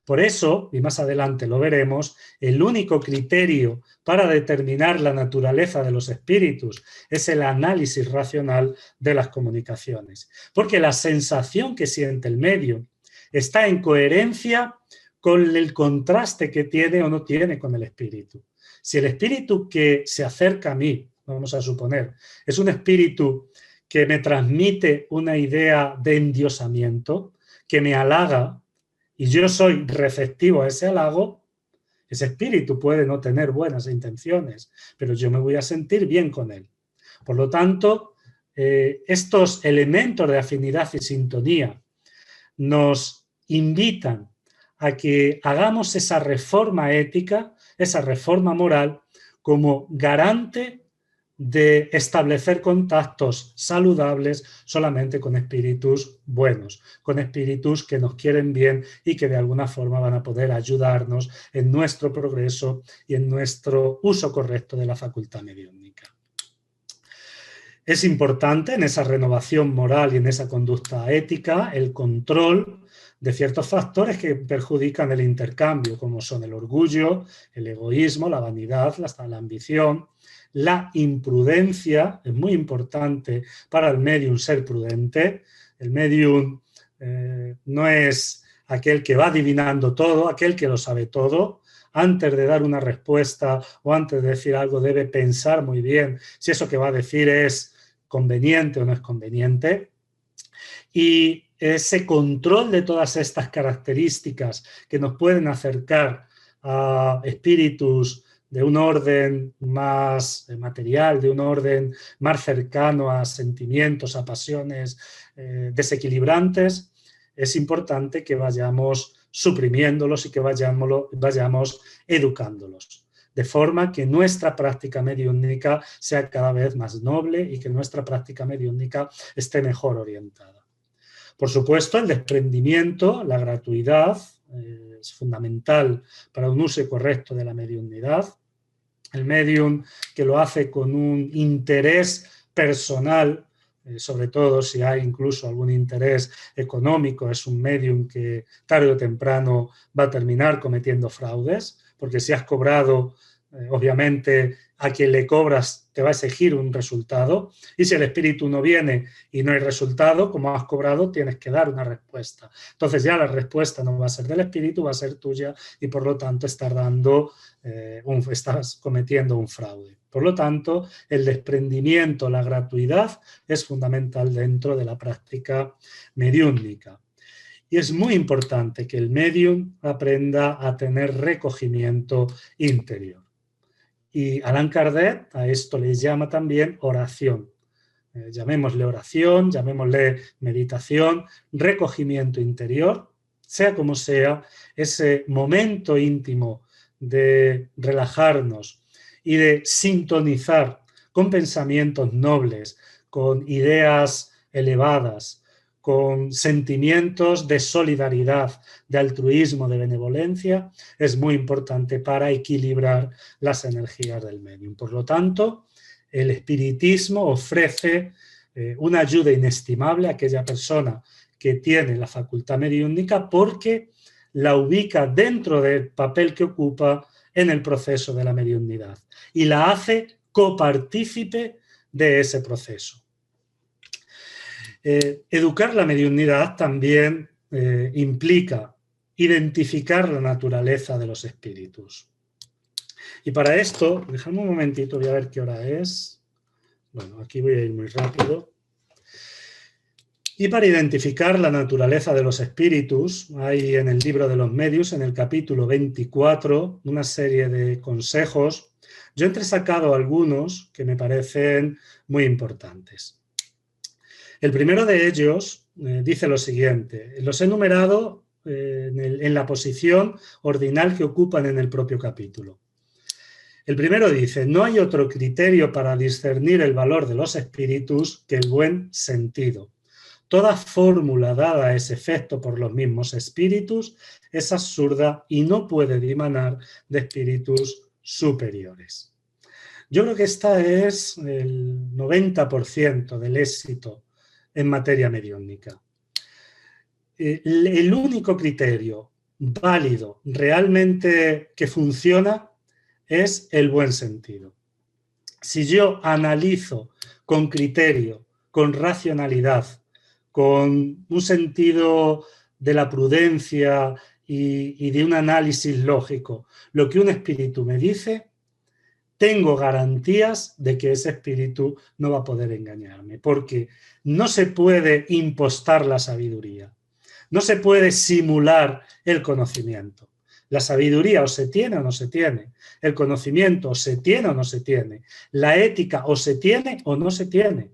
Por eso, y más adelante lo veremos, el único criterio para determinar la naturaleza de los espíritus es el análisis racional de las comunicaciones. Porque la sensación que siente el medium está en coherencia con el contraste que tiene o no tiene con el espíritu. Si el espíritu que se acerca a mí, vamos a suponer, es un espíritu que me transmite una idea de endiosamiento, que me halaga, y yo soy receptivo a ese halago, ese espíritu puede no tener buenas intenciones, pero yo me voy a sentir bien con él. Por lo tanto, estos elementos de afinidad y sintonía nos invitan a que hagamos esa reforma ética, esa reforma moral, como garante de establecer contactos saludables solamente con espíritus buenos, con espíritus que nos quieren bien y que de alguna forma van a poder ayudarnos en nuestro progreso y en nuestro uso correcto de la facultad mediúmnica. Es importante en esa renovación moral y en esa conducta ética el control de ciertos factores que perjudican el intercambio, como son el orgullo, el egoísmo, la vanidad, la ambición, la imprudencia. Es muy importante para el medium ser prudente. El medium no es aquel que va adivinando todo, aquel que lo sabe todo. Antes de dar una respuesta o antes de decir algo debe pensar muy bien si eso que va a decir es conveniente o no es conveniente. Y ese control de todas estas características que nos pueden acercar a espíritus de un orden más material, de un orden más cercano a sentimientos, a pasiones desequilibrantes, es importante que vayamos suprimiéndolos y que vayamos educándolos, de forma que nuestra práctica mediúmnica sea cada vez más noble y que nuestra práctica mediúmnica esté mejor orientada. Por supuesto, el desprendimiento, la gratuidad, es fundamental para un uso correcto de la mediunidad. El medium que lo hace con un interés personal, sobre todo si hay incluso algún interés económico, es un medium que tarde o temprano va a terminar cometiendo fraudes, porque si has cobrado, obviamente a quien le cobras te va a exigir un resultado, y si el espíritu no viene y no hay resultado, como has cobrado, tienes que dar una respuesta. Entonces ya la respuesta no va a ser del espíritu, va a ser tuya, y por lo tanto estás cometiendo un fraude. Por lo tanto, el desprendimiento, la gratuidad es fundamental dentro de la práctica mediúmnica. Y es muy importante que el medium aprenda a tener recogimiento interior. Y Allan Kardec a esto le llama también oración. Llamémosle oración, llamémosle meditación, recogimiento interior, sea como sea, ese momento íntimo de relajarnos y de sintonizar con pensamientos nobles, con ideas elevadas, con sentimientos de solidaridad, de altruismo, de benevolencia, es muy importante para equilibrar las energías del medium. Por lo tanto, el espiritismo ofrece una ayuda inestimable a aquella persona que tiene la facultad mediúmnica porque la ubica dentro del papel que ocupa en el proceso de la mediunidad y la hace copartícipe de ese proceso. Educar la mediunidad también implica identificar la naturaleza de los espíritus. Y para esto, dejadme un momentito, voy a ver qué hora es. Bueno, aquí voy a ir muy rápido. Y para identificar la naturaleza de los espíritus, hay en el libro de los medios, en el capítulo 24, una serie de consejos. Yo he entresacado algunos que me parecen muy importantes. El primero de ellos dice lo siguiente. Los he numerado en la posición ordinal que ocupan en el propio capítulo. El primero dice: no hay otro criterio para discernir el valor de los espíritus que el buen sentido. Toda fórmula dada a ese efecto por los mismos espíritus es absurda y no puede dimanar de espíritus superiores. Yo creo que este es el 90% del éxito en materia mediúnica. El único criterio válido, realmente que funciona, es el buen sentido. Si yo analizo con criterio, con racionalidad, con un sentido de la prudencia y de un análisis lógico, lo que un espíritu me dice, tengo garantías de que ese espíritu no va a poder engañarme, porque no se puede impostar la sabiduría, no se puede simular el conocimiento. La sabiduría o se tiene o no se tiene, el conocimiento o se tiene o no se tiene, la ética o se tiene o no se tiene.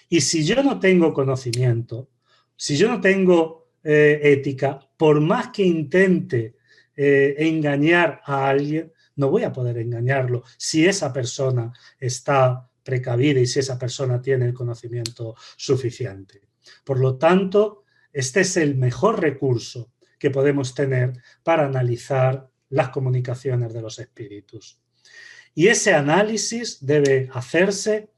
Y si yo no tengo conocimiento, si yo no tengo ética, por más que intente engañar a alguien, no voy a poder engañarlo si esa persona está precavida y si esa persona tiene el conocimiento suficiente. Por lo tanto, este es el mejor recurso que podemos tener para analizar las comunicaciones de los espíritus. Y ese análisis debe hacerse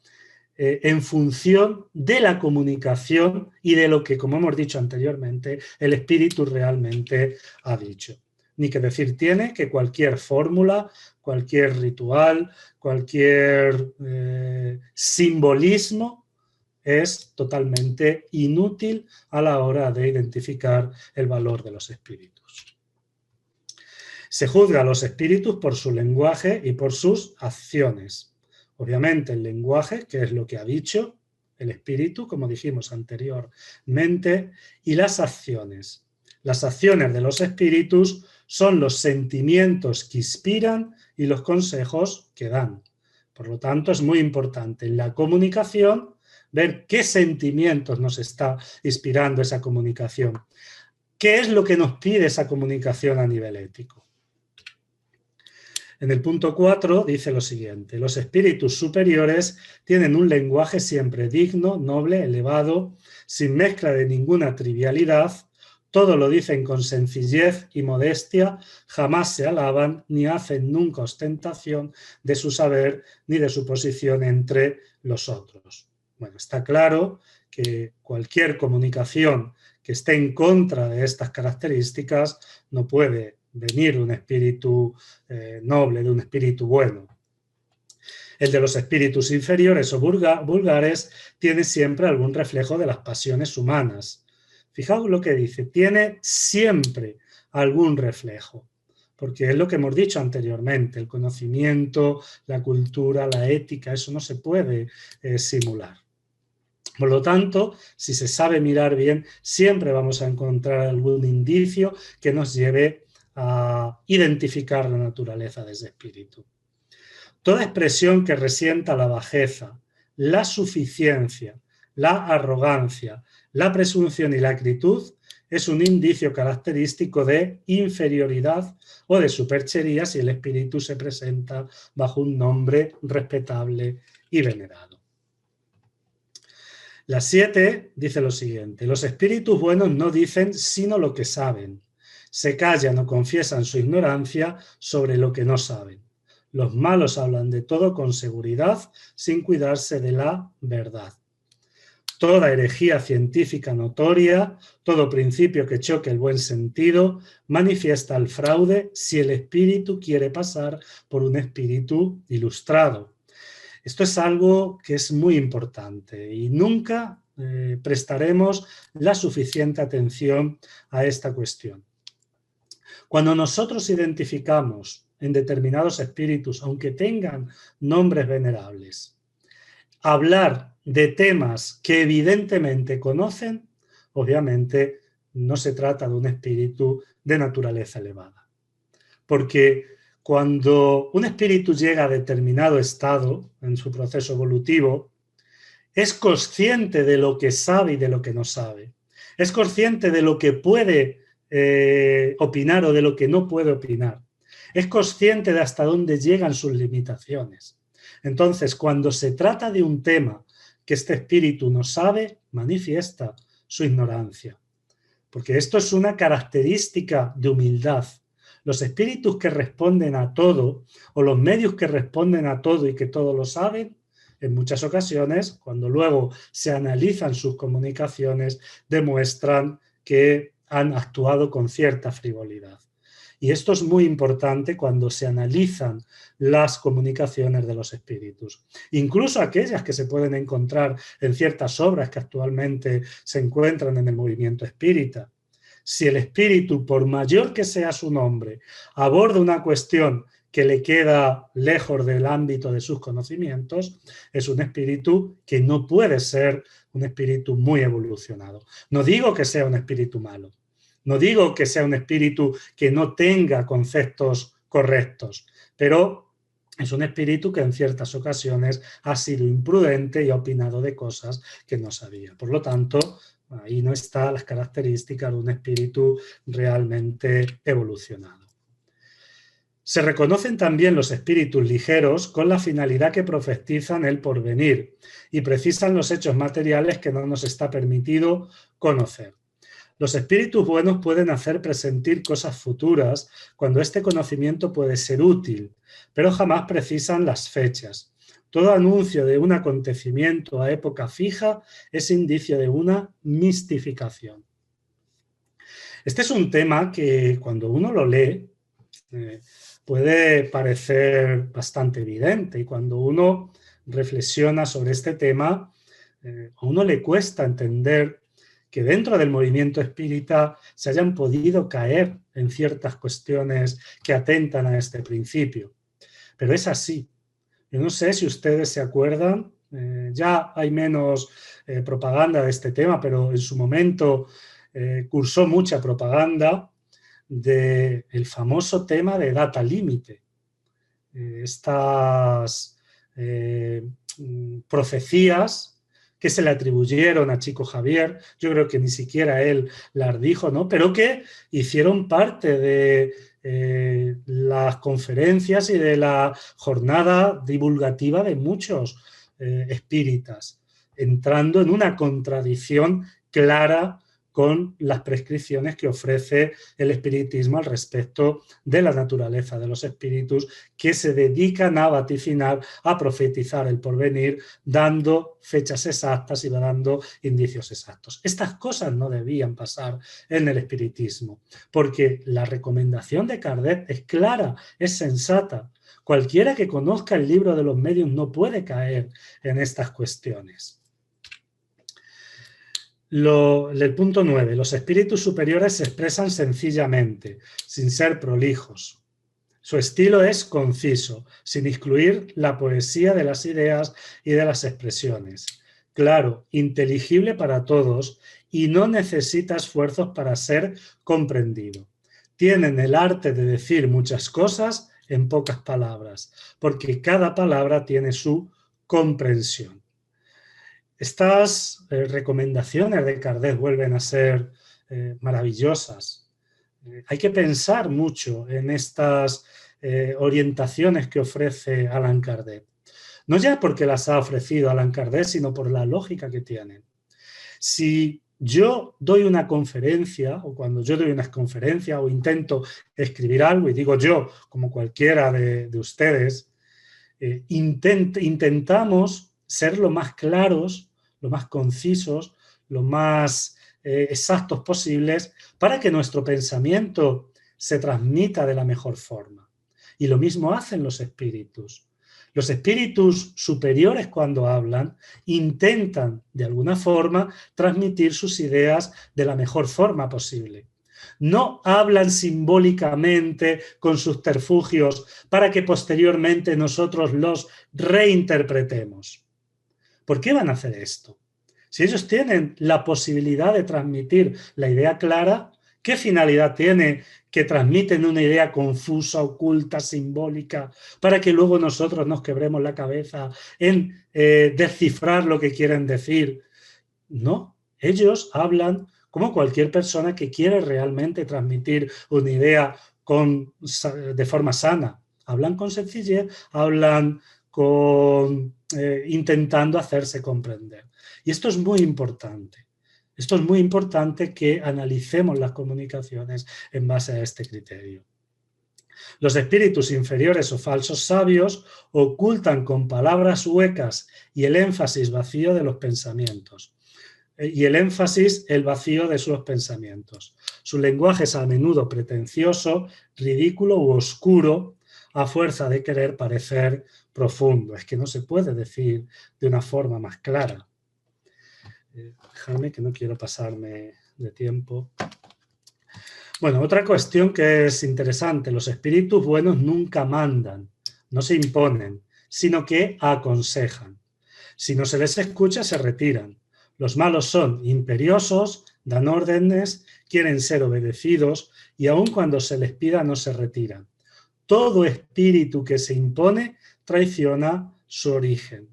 en función de la comunicación y de lo que, como hemos dicho anteriormente, el espíritu realmente ha dicho. Ni que decir tiene que cualquier fórmula, cualquier ritual, cualquier simbolismo es totalmente inútil a la hora de identificar el valor de los espíritus. Se juzga a los espíritus por su lenguaje y por sus acciones. Obviamente el lenguaje, que es lo que ha dicho el espíritu, como dijimos anteriormente, y las acciones. Las acciones de los espíritus son los sentimientos que inspiran y los consejos que dan. Por lo tanto, es muy importante en la comunicación ver qué sentimientos nos está inspirando esa comunicación. ¿Qué es lo que nos pide esa comunicación a nivel ético? En el punto 4 dice lo siguiente: los espíritus superiores tienen un lenguaje siempre digno, noble, elevado, sin mezcla de ninguna trivialidad. Todo lo dicen con sencillez y modestia, jamás se alaban ni hacen nunca ostentación de su saber ni de su posición entre los otros. Bueno, está claro que cualquier comunicación que esté en contra de estas características no puede venir de un espíritu noble, de un espíritu bueno. El de los espíritus inferiores o vulgares tiene siempre algún reflejo de las pasiones humanas. Fijaos lo que dice, tiene siempre algún reflejo, porque es lo que hemos dicho anteriormente, el conocimiento, la cultura, la ética, eso no se puede simular. Por lo tanto, si se sabe mirar bien, siempre vamos a encontrar algún indicio que nos lleve a identificar la naturaleza de ese espíritu. Toda expresión que resienta la bajeza, la suficiencia, la arrogancia, la presunción y la acritud es un indicio característico de inferioridad o de superchería si el espíritu se presenta bajo un nombre respetable y venerado. La 7 dice lo siguiente: los espíritus buenos no dicen sino lo que saben, se callan o confiesan su ignorancia sobre lo que no saben. Los malos hablan de todo con seguridad sin cuidarse de la verdad. Toda herejía científica notoria, todo principio que choque el buen sentido, manifiesta el fraude si el espíritu quiere pasar por un espíritu ilustrado. Esto es algo que es muy importante y nunca prestaremos la suficiente atención a esta cuestión. Cuando nosotros identificamos en determinados espíritus, aunque tengan nombres venerables, hablar de temas que evidentemente conocen, obviamente no se trata de un espíritu de naturaleza elevada. Porque cuando un espíritu llega a determinado estado en su proceso evolutivo, es consciente de lo que sabe y de lo que no sabe. Es consciente de lo que puede opinar o de lo que no puede opinar. Es consciente de hasta dónde llegan sus limitaciones. Entonces, cuando se trata de un tema que este espíritu no sabe, manifiesta su ignorancia. Porque esto es una característica de humildad. Los espíritus que responden a todo, o los medios que responden a todo y que todo lo saben, en muchas ocasiones, cuando luego se analizan sus comunicaciones, demuestran que han actuado con cierta frivolidad. Y esto es muy importante cuando se analizan las comunicaciones de los espíritus. Incluso aquellas que se pueden encontrar en ciertas obras que actualmente se encuentran en el movimiento espírita. Si el espíritu, por mayor que sea su nombre, aborda una cuestión que le queda lejos del ámbito de sus conocimientos, es un espíritu que no puede ser un espíritu muy evolucionado. No digo que sea un espíritu malo. No digo que sea un espíritu que no tenga conceptos correctos, pero es un espíritu que en ciertas ocasiones ha sido imprudente y ha opinado de cosas que no sabía. Por lo tanto, ahí no están las características de un espíritu realmente evolucionado. Se reconocen también los espíritus ligeros con la finalidad que profetizan el porvenir y precisan los hechos materiales que no nos está permitido conocer. Los espíritus buenos pueden hacer presentir cosas futuras cuando este conocimiento puede ser útil, pero jamás precisan las fechas. Todo anuncio de un acontecimiento a época fija es indicio de una mistificación. Este es un tema que cuando uno lo lee puede parecer bastante evidente, y cuando uno reflexiona sobre este tema, a uno le cuesta entender que dentro del movimiento espírita se hayan podido caer en ciertas cuestiones que atentan a este principio. Pero es así. Yo no sé si ustedes se acuerdan, ya hay menos propaganda de este tema, pero en su momento cursó mucha propaganda del famoso tema de data límite. Estas profecías que se le atribuyeron a Chico Xavier, yo creo que ni siquiera él las dijo, ¿no? Pero que hicieron parte de las conferencias y de la jornada divulgativa de muchos espíritas, entrando en una contradicción clara con las prescripciones que ofrece el espiritismo al respecto de la naturaleza de los espíritus, que se dedican a vaticinar, a profetizar el porvenir, dando fechas exactas y dando indicios exactos. Estas cosas no debían pasar en el espiritismo, porque la recomendación de Kardec es clara, es sensata. Cualquiera que conozca el libro de los medios no puede caer en estas cuestiones. El punto 9. Los espíritus superiores se expresan sencillamente, sin ser prolijos. Su estilo es conciso, sin excluir la poesía de las ideas y de las expresiones. Claro, inteligible para todos y no necesita esfuerzos para ser comprendido. Tienen el arte de decir muchas cosas en pocas palabras, porque cada palabra tiene su comprensión. Estas recomendaciones de Kardec vuelven a ser maravillosas. Hay que pensar mucho en estas orientaciones que ofrece Allan Kardec. No ya porque las ha ofrecido Allan Kardec, sino por la lógica que tienen. Si yo doy una conferencia, o cuando yo doy una conferencia o intento escribir algo, y digo yo, como cualquiera de ustedes, intentamos ser lo más claros, lo más concisos, lo más exactos posibles para que nuestro pensamiento se transmita de la mejor forma. Y lo mismo hacen los espíritus. Los espíritus superiores, cuando hablan, intentan de alguna forma transmitir sus ideas de la mejor forma posible. No hablan simbólicamente con subterfugios para que posteriormente nosotros los reinterpretemos. ¿Por qué van a hacer esto? Si ellos tienen la posibilidad de transmitir la idea clara, ¿qué finalidad tiene que transmiten una idea confusa, oculta, simbólica, para que luego nosotros nos quebremos la cabeza en descifrar lo que quieren decir? No, ellos hablan como cualquier persona que quiere realmente transmitir una idea de forma sana. Hablan con sencillez, hablan intentando hacerse comprender. Y esto es muy importante. Esto es muy importante que analicemos las comunicaciones en base a este criterio. Los espíritus inferiores o falsos sabios ocultan con palabras huecas y el énfasis vacío de los pensamientos. Y el énfasis, el vacío de sus pensamientos. Su lenguaje es a menudo pretencioso, ridículo u oscuro, a fuerza de querer parecer profundo. Es que no se puede decir de una forma más clara. Dejadme que no quiero pasarme de tiempo. Bueno, otra cuestión que es interesante, los espíritus buenos nunca mandan, no se imponen, sino que aconsejan. Si no se les escucha, se retiran. Los malos son imperiosos, dan órdenes, quieren ser obedecidos y aun cuando se les pida no se retiran. Todo espíritu que se impone traiciona su origen.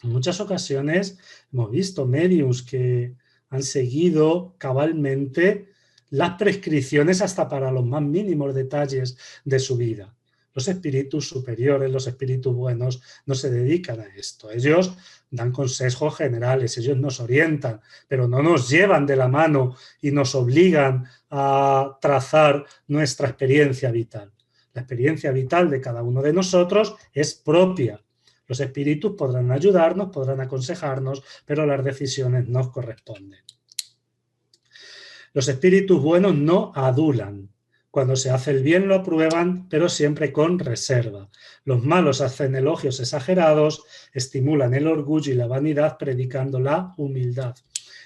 En muchas ocasiones hemos visto médiums que han seguido cabalmente las prescripciones hasta para los más mínimos detalles de su vida. Los espíritus superiores, los espíritus buenos, no se dedican a esto. Ellos dan consejos generales, ellos nos orientan, pero no nos llevan de la mano y nos obligan a trazar nuestra experiencia vital. La experiencia vital de cada uno de nosotros es propia. Los espíritus podrán ayudarnos, podrán aconsejarnos, pero las decisiones nos corresponden. Los espíritus buenos no adulan. Cuando se hace el bien lo aprueban, pero siempre con reserva. Los malos hacen elogios exagerados, estimulan el orgullo y la vanidad predicando la humildad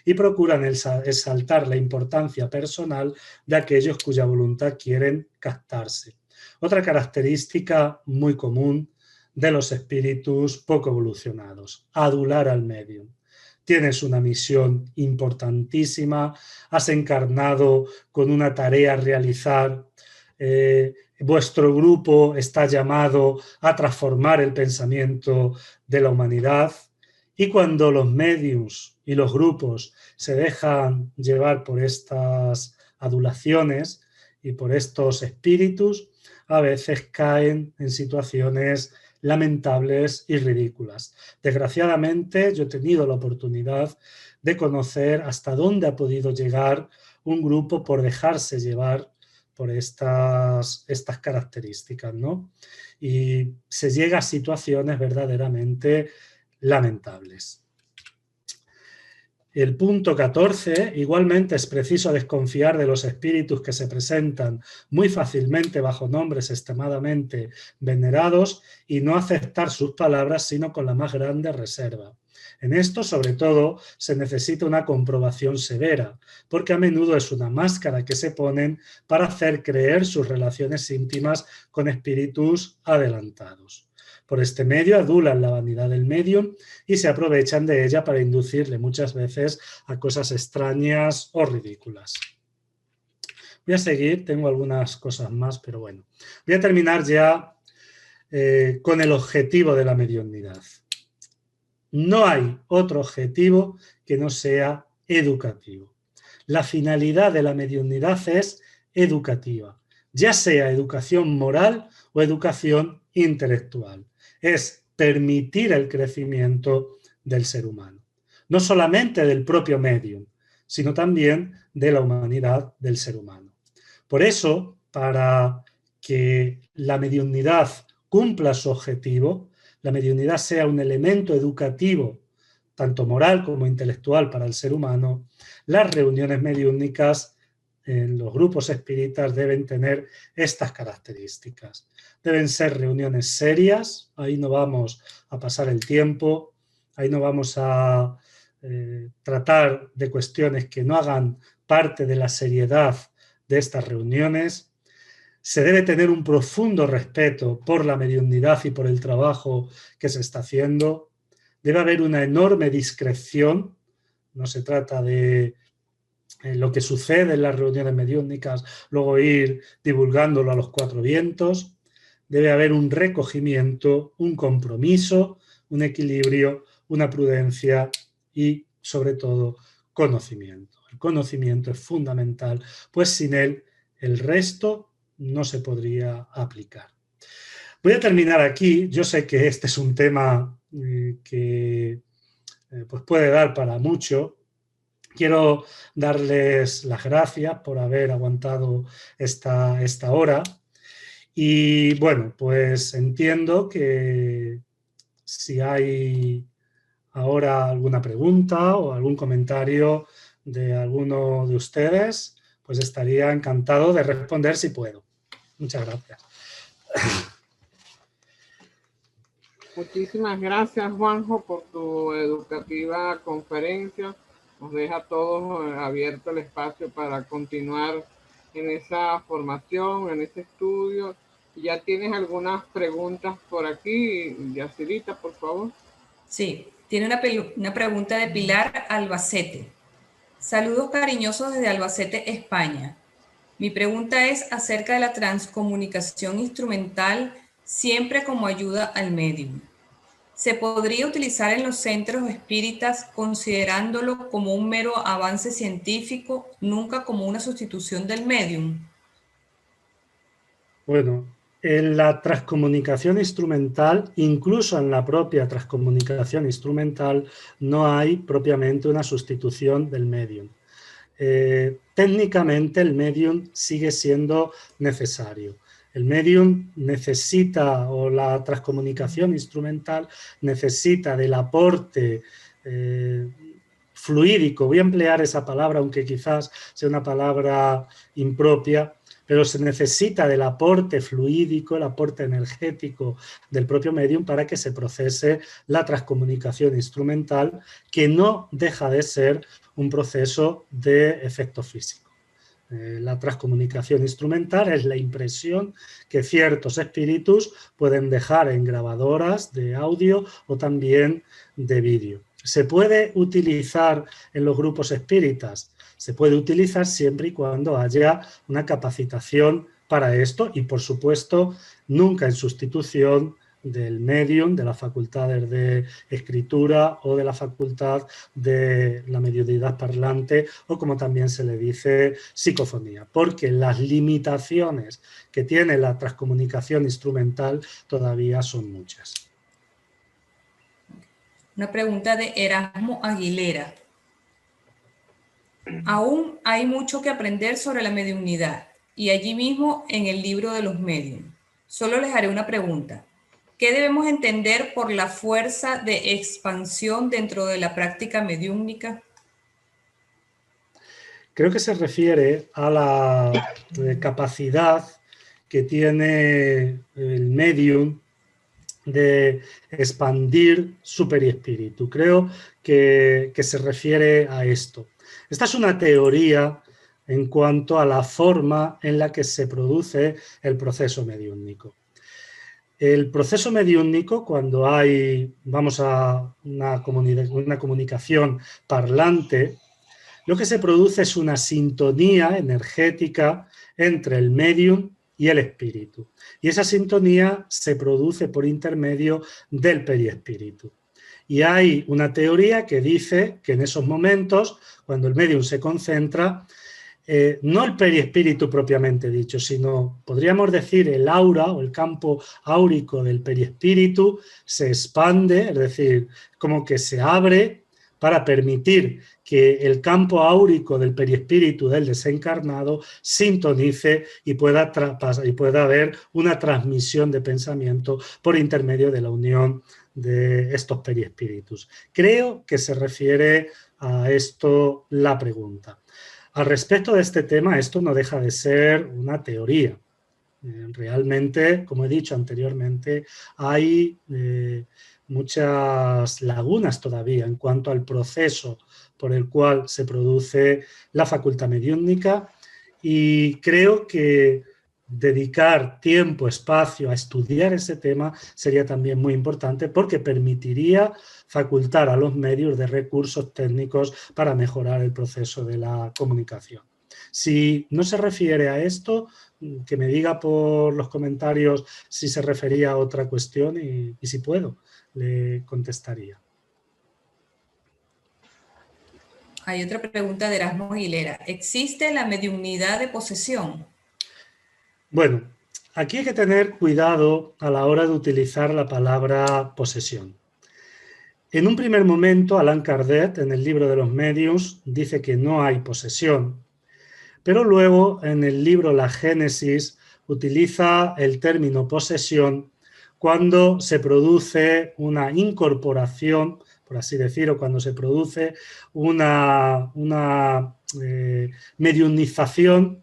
y procuran exaltar la importancia personal de aquellos cuya voluntad quieren captarse. Otra característica muy común de los espíritus poco evolucionados, adular al medium. Tienes una misión importantísima, has encarnado con una tarea a realizar, vuestro grupo está llamado a transformar el pensamiento de la humanidad y cuando los mediums y los grupos se dejan llevar por estas adulaciones y por estos espíritus, a veces caen en situaciones lamentables y ridículas. Desgraciadamente, yo he tenido la oportunidad de conocer hasta dónde ha podido llegar un grupo por dejarse llevar por estas características, ¿no? Y se llega a situaciones verdaderamente lamentables. El punto 14, igualmente es preciso desconfiar de los espíritus que se presentan muy fácilmente bajo nombres extremadamente venerados y no aceptar sus palabras sino con la más grande reserva. En esto, sobre todo, se necesita una comprobación severa, porque a menudo es una máscara que se ponen para hacer creer sus relaciones íntimas con espíritus adelantados. Por este medio adulan la vanidad del medium y se aprovechan de ella para inducirle muchas veces a cosas extrañas o ridículas. Voy a seguir, tengo algunas cosas más, pero bueno. Voy a terminar ya con el objetivo de la mediunidad. No hay otro objetivo que no sea educativo. La finalidad de la mediunidad es educativa, ya sea educación moral o educación intelectual. Es permitir el crecimiento del ser humano. No solamente del propio medium, sino también de la humanidad del ser humano. Por eso, para que la mediunidad cumpla su objetivo, la mediunidad sea un elemento educativo, tanto moral como intelectual para el ser humano, las reuniones mediúnicas en los grupos espíritas deben tener estas características. Deben ser reuniones serias, ahí no vamos a pasar el tiempo, ahí no vamos a tratar de cuestiones que no hagan parte de la seriedad de estas reuniones. Se debe tener un profundo respeto por la mediunidad y por el trabajo que se está haciendo. Debe haber una enorme discreción, no se trata de lo que sucede en las reuniones mediúnicas, luego ir divulgándolo a los cuatro vientos. Debe haber un recogimiento, un compromiso, un equilibrio, una prudencia y, sobre todo, conocimiento. El conocimiento es fundamental, pues sin él el resto no se podría aplicar. Voy a terminar aquí. Yo sé que este es un tema que pues puede dar para mucho. Quiero darles las gracias por haber aguantado esta hora. Y bueno, pues entiendo que si hay ahora alguna pregunta o algún comentario de alguno de ustedes, pues estaría encantado de responder si puedo. Muchas gracias. Muchísimas gracias, Juanjo, por tu educativa conferencia. Nos deja a todos abierto el espacio para continuar en esa formación, en ese estudio. Ya tienes algunas preguntas por aquí, Yacirita, por favor. Sí, tiene una pregunta de Pilar Albacete. Saludos cariñosos desde Albacete, España. Mi pregunta es acerca de la transcomunicación instrumental siempre como ayuda al medium. ¿Se podría utilizar en los centros espíritas considerándolo como un mero avance científico, nunca como una sustitución del medium? Bueno, en la transcomunicación instrumental, incluso en la propia transcomunicación instrumental, no hay propiamente una sustitución del medium. Técnicamente el medium sigue siendo necesario. El medium necesita, o la transcomunicación instrumental necesita del aporte fluídico. Voy a emplear esa palabra, aunque quizás sea una palabra impropia, pero se necesita del aporte fluídico, el aporte energético del propio medium para que se procese la transcomunicación instrumental, que no deja de ser un proceso de efecto físico. La transcomunicación instrumental es la impresión que ciertos espíritus pueden dejar en grabadoras de audio o también de vídeo. ¿Se puede utilizar en los grupos espíritas? Se puede utilizar siempre y cuando haya una capacitación para esto y, por supuesto, nunca en sustitución del medium, de las facultades de escritura o de la facultad de la mediunidad parlante o, como también se le dice, psicofonía, porque las limitaciones que tiene la transcomunicación instrumental todavía son muchas. Una pregunta de Erasmo Aguilera. Aún hay mucho que aprender sobre la mediunidad y allí mismo en el libro de los medios. Solo les haré una pregunta. ¿Qué debemos entender por la fuerza de expansión dentro de la práctica mediúmnica? Creo que se refiere a la capacidad que tiene el medium de expandir su periespíritu. Creo que se refiere a esto. Esta es una teoría en cuanto a la forma en la que se produce el proceso mediúmnico. El proceso mediúmnico, cuando hay, vamos a una comunicación parlante, lo que se produce es una sintonía energética entre el medium y el espíritu. Y esa sintonía se produce por intermedio del periespíritu. Y hay una teoría que dice que en esos momentos, cuando el medium se concentra, no el periespíritu propiamente dicho, sino podríamos decir el aura o el campo áurico del periespíritu se expande, es decir, como que se abre para permitir que el campo áurico del periespíritu del desencarnado sintonice y pueda haber una transmisión de pensamiento por intermedio de la unión de estos periespíritus. Creo que se refiere a esto la pregunta. Al respecto de este tema, esto no deja de ser una teoría. Realmente, como he dicho anteriormente, hay muchas lagunas todavía en cuanto al proceso por el cual se produce la facultad mediúmnica y creo que dedicar tiempo, espacio a estudiar ese tema sería también muy importante porque permitiría facultar a los medios de recursos técnicos para mejorar el proceso de la comunicación. Si no se refiere a esto, que me diga por los comentarios si se refería a otra cuestión y si puedo, le contestaría. Hay otra pregunta de Erasmo Aguilera. ¿Existe la mediunidad de posesión? Bueno, aquí hay que tener cuidado a la hora de utilizar la palabra posesión. En un primer momento, Allan Kardec, en el libro de los Mediums, dice que no hay posesión, pero luego en el libro La Génesis utiliza el término posesión cuando se produce una incorporación, por así decirlo, cuando se produce una mediunización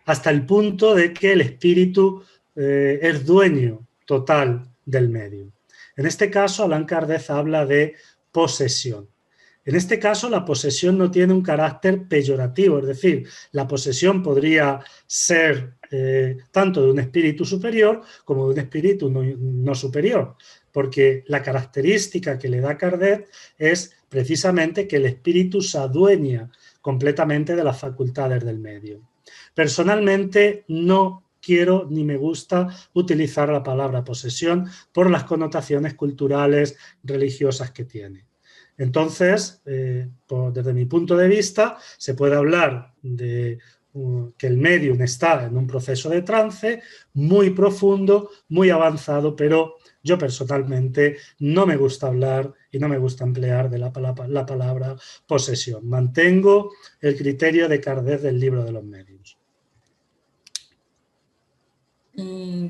hasta el punto de que el espíritu es dueño total del medio. En este caso, Allan Kardec habla de posesión. En este caso, la posesión no tiene un carácter peyorativo, es decir, la posesión podría ser tanto de un espíritu superior como de un espíritu no superior, porque la característica que le da Kardec es precisamente que el espíritu se adueña completamente de las facultades del medio. Personalmente no quiero ni me gusta utilizar la palabra posesión por las connotaciones culturales, religiosas que tiene. Entonces, desde mi punto de vista, se puede hablar de que el medium está en un proceso de trance muy profundo, muy avanzado, pero yo personalmente no me gusta hablar y no me gusta emplear de la palabra posesión. Mantengo el criterio de Kardec del libro de los medios.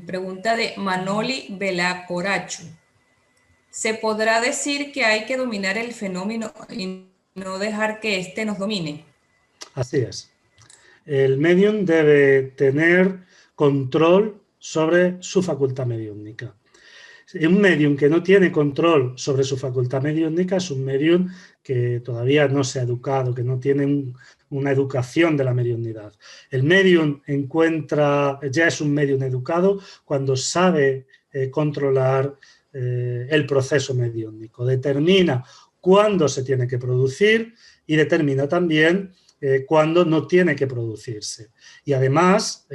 Pregunta de Manoli Velacoracho. ¿Se podrá decir que hay que dominar el fenómeno y no dejar que éste nos domine? Así es. El medium debe tener control sobre su facultad mediúmnica. Un medium que no tiene control sobre su facultad mediúmnica es un medium que todavía no se ha educado, que no tiene una educación de la mediunidad. El medium ya es un medium educado cuando sabe controlar el proceso mediúmnico. Determina cuándo se tiene que producir y determina también cuándo no tiene que producirse. Y además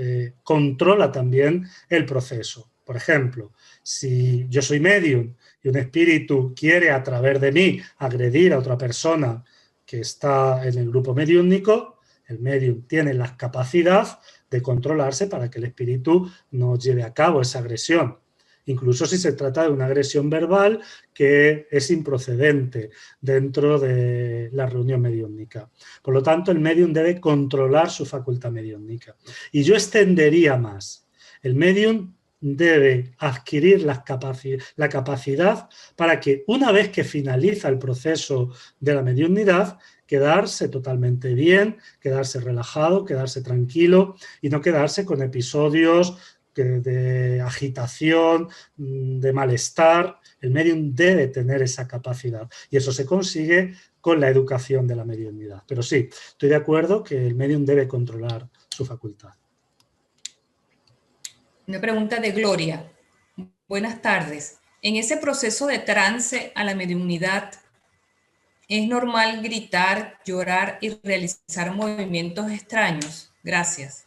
controla también el proceso. Por ejemplo, si yo soy medium y un espíritu quiere a través de mí agredir a otra persona que está en el grupo mediúmnico, el medium tiene la capacidad de controlarse para que el espíritu no lleve a cabo esa agresión. Incluso si se trata de una agresión verbal que es improcedente dentro de la reunión mediúmnica. Por lo tanto, el medium debe controlar su facultad mediúmnica. Y yo extendería más. El medium debe adquirir la capacidad para que una vez que finaliza el proceso de la mediunidad, quedarse totalmente bien, quedarse relajado, quedarse tranquilo y no quedarse con episodios de agitación, de malestar. El medium debe tener esa capacidad y eso se consigue con la educación de la mediunidad. Pero sí, estoy de acuerdo que el medium debe controlar su facultad. Una pregunta de Gloria. Buenas tardes. En ese proceso de trance a la mediunidad, ¿es normal gritar, llorar y realizar movimientos extraños? Gracias.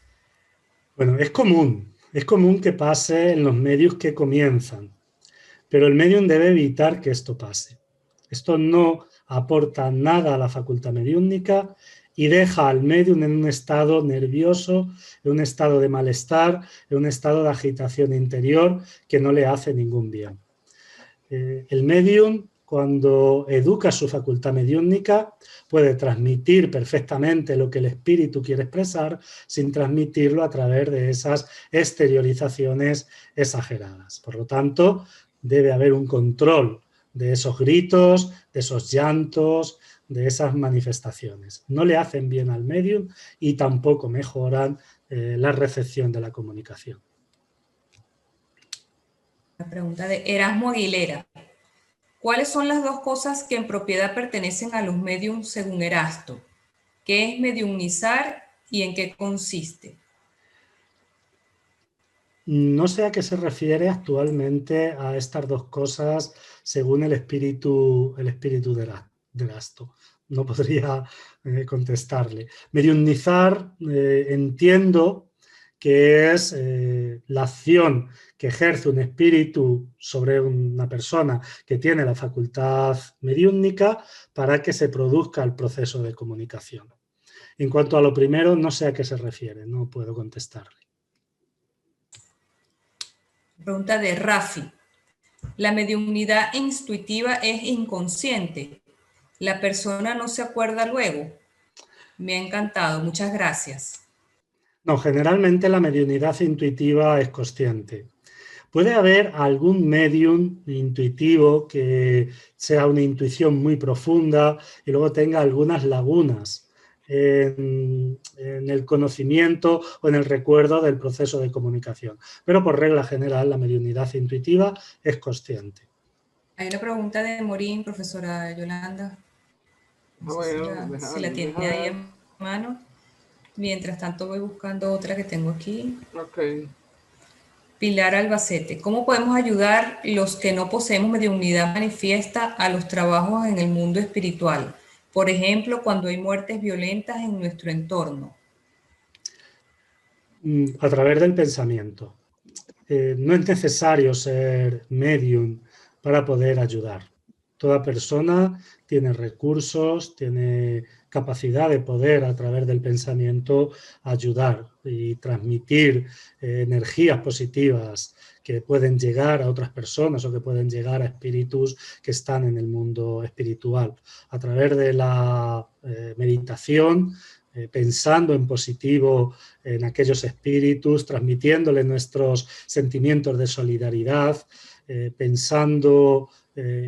Bueno, es común que pase en los medios que comienzan, pero el medium debe evitar que esto pase. Esto no aporta nada a la facultad mediúmnica y deja al medium en un estado nervioso, en un estado de malestar, en un estado de agitación interior que no le hace ningún bien. El medium, cuando educa su facultad mediúmnica, puede transmitir perfectamente lo que el espíritu quiere expresar sin transmitirlo a través de esas exteriorizaciones exageradas. Por lo tanto, debe haber un control de esos gritos, de esos llantos, de esas manifestaciones. No le hacen bien al medium y tampoco mejoran la recepción de la comunicación. La pregunta de Erasmo Aguilera. ¿Cuáles son las dos cosas que en propiedad pertenecen a los mediums según Erasto? ¿Qué es mediumnizar y en qué consiste? No sé a qué se refiere actualmente a estas dos cosas según el espíritu de Erasto. No podría contestarle. Mediumnizar, entiendo que es la acción que ejerce un espíritu sobre una persona que tiene la facultad mediúmnica para que se produzca el proceso de comunicación. En cuanto a lo primero, no sé a qué se refiere, no puedo contestarle. Pregunta de Rafi. La mediunidad intuitiva es inconsciente. La persona no se acuerda luego. Me ha encantado, muchas gracias. No, generalmente la mediunidad intuitiva es consciente. Puede haber algún medium intuitivo que sea una intuición muy profunda y luego tenga algunas lagunas en el conocimiento o en el recuerdo del proceso de comunicación. Pero por regla general la mediunidad intuitiva es consciente. Hay una pregunta de Morín, profesora Yolanda. No sé si la tiene ahí en mano. Mientras tanto voy buscando otra que tengo aquí. Ok. Pilar Albacete. ¿Cómo podemos ayudar los que no poseemos mediunidad manifiesta a los trabajos en el mundo espiritual? Por ejemplo, cuando hay muertes violentas en nuestro entorno. A través del pensamiento. No es necesario ser medium para poder ayudar. Toda persona tiene recursos, tiene capacidad de poder a través del pensamiento ayudar y transmitir energías positivas que pueden llegar a otras personas o que pueden llegar a espíritus que están en el mundo espiritual. A través de la meditación, pensando en positivo en aquellos espíritus, transmitiéndole nuestros sentimientos de solidaridad, pensando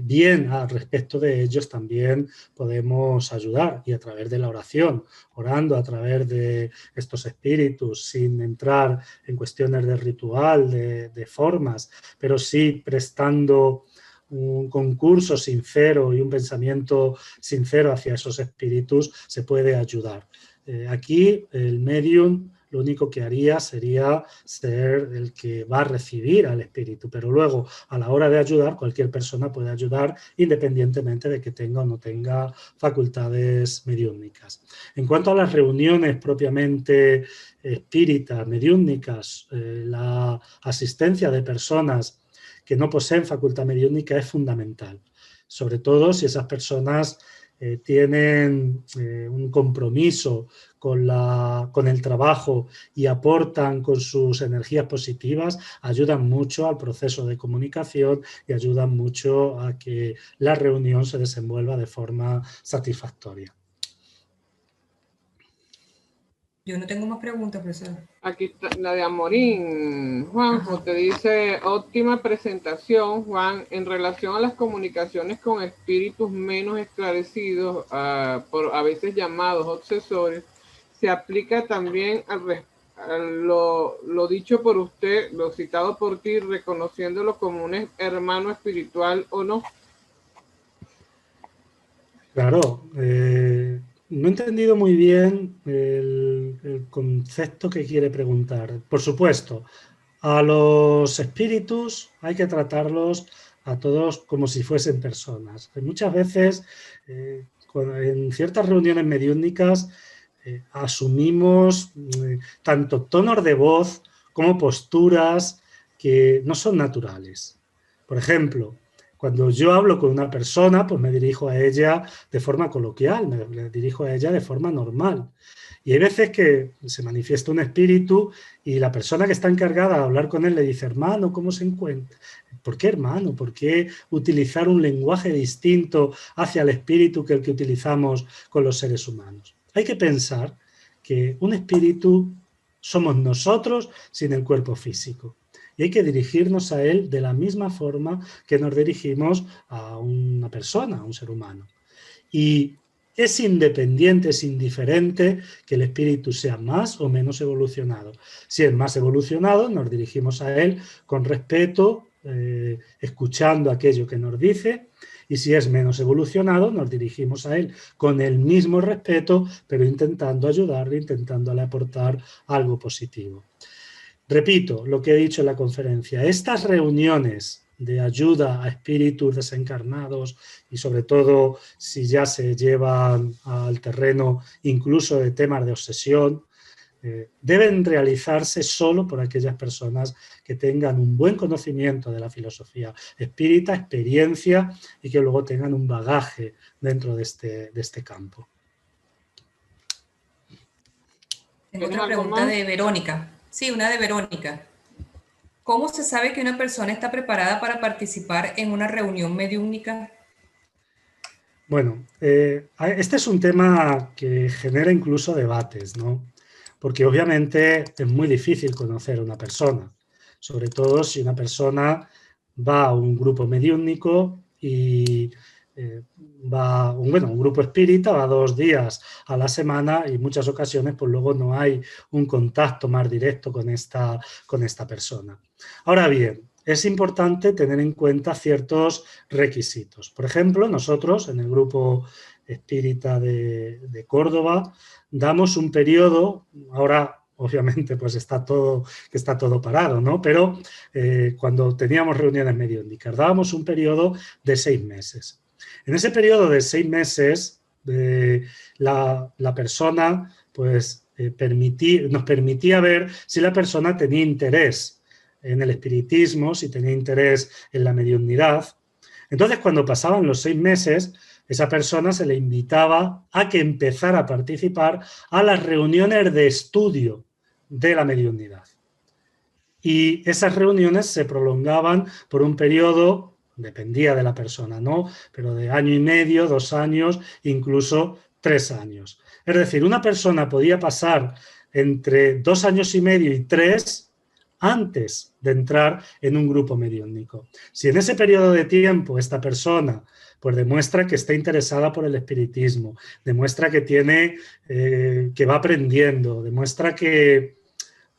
bien al respecto de ellos, también podemos ayudar, y a través de la oración, orando a través de estos espíritus, sin entrar en cuestiones de ritual, de formas, pero sí prestando un concurso sincero y un pensamiento sincero hacia esos espíritus, se puede ayudar. Aquí el medium lo único que haría sería ser el que va a recibir al espíritu, pero luego a la hora de ayudar, cualquier persona puede ayudar independientemente de que tenga o no tenga facultades mediúmnicas. En cuanto a las reuniones propiamente espíritas, mediúmnicas, la asistencia de personas que no poseen facultad mediúmnica es fundamental, sobre todo si esas personas tienen un compromiso con el trabajo y aportan con sus energías positivas, ayudan mucho al proceso de comunicación y ayudan mucho a que la reunión se desenvuelva de forma satisfactoria. Yo no tengo más preguntas, profesor. Aquí está la de Amorín. Juanjo, Ajá. te dice, óptima presentación, Juan, en relación a las comunicaciones con espíritus menos esclarecidos, a veces llamados obsesores, se aplica también a lo dicho por usted, lo citado por ti, reconociéndolo como un hermano espiritual o no. Claro, no he entendido muy bien el concepto que quiere preguntar. Por supuesto, a los espíritus hay que tratarlos a todos como si fuesen personas. Muchas veces, en ciertas reuniones mediúnicas, asumimos tanto tonos de voz como posturas que no son naturales. Por ejemplo, cuando yo hablo con una persona, pues me dirijo a ella de forma coloquial, me dirijo a ella de forma normal. Y hay veces que se manifiesta un espíritu y la persona que está encargada de hablar con él le dice, hermano, ¿cómo se encuentra? ¿Por qué hermano? ¿Por qué utilizar un lenguaje distinto hacia el espíritu que el que utilizamos con los seres humanos? Hay que pensar que un espíritu somos nosotros sin el cuerpo físico. Y hay que dirigirnos a él de la misma forma que nos dirigimos a una persona, a un ser humano. Y es independiente, es indiferente que el espíritu sea más o menos evolucionado. Si es más evolucionado, nos dirigimos a él con respeto, escuchando aquello que nos dice, y si es menos evolucionado, nos dirigimos a él con el mismo respeto, pero intentando ayudarle, intentándole aportar algo positivo. Repito lo que he dicho en la conferencia, estas reuniones de ayuda a espíritus desencarnados y sobre todo si ya se llevan al terreno incluso de temas de obsesión, deben realizarse solo por aquellas personas que tengan un buen conocimiento de la filosofía espírita, experiencia y que luego tengan un bagaje dentro de este campo. Tengo otra pregunta de Verónica. Sí, una de Verónica. ¿Cómo se sabe que una persona está preparada para participar en una reunión mediúmnica? Bueno, este es un tema que genera incluso debates, ¿no? Porque obviamente es muy difícil conocer a una persona, sobre todo si una persona va a un grupo mediúmnico y va, bueno, un grupo espírita, va 2 días a la semana y en muchas ocasiones pues luego no hay un contacto más directo con esta persona. Ahora bien, es importante tener en cuenta ciertos requisitos. Por ejemplo, nosotros en el grupo espírita de Córdoba damos un periodo, ahora obviamente pues está todo parado, ¿no? Pero cuando teníamos reuniones mediúmnicas dábamos un periodo de 6 meses. En ese periodo de 6 meses la persona pues nos permitía ver si la persona tenía interés en el espiritismo, si tenía interés en la mediunidad. Entonces, cuando pasaban los 6 meses, esa persona se le invitaba a que empezara a participar a las reuniones de estudio de la mediunidad. Y esas reuniones se prolongaban por un periodo, dependía de la persona, ¿no? Pero de 1 año y medio, 2 años, incluso 3 años. Es decir, una persona podía pasar entre 2 años y medio y 3 antes de entrar en un grupo mediúmnico. Si en ese periodo de tiempo esta persona pues demuestra que está interesada por el espiritismo, demuestra que que va aprendiendo, demuestra que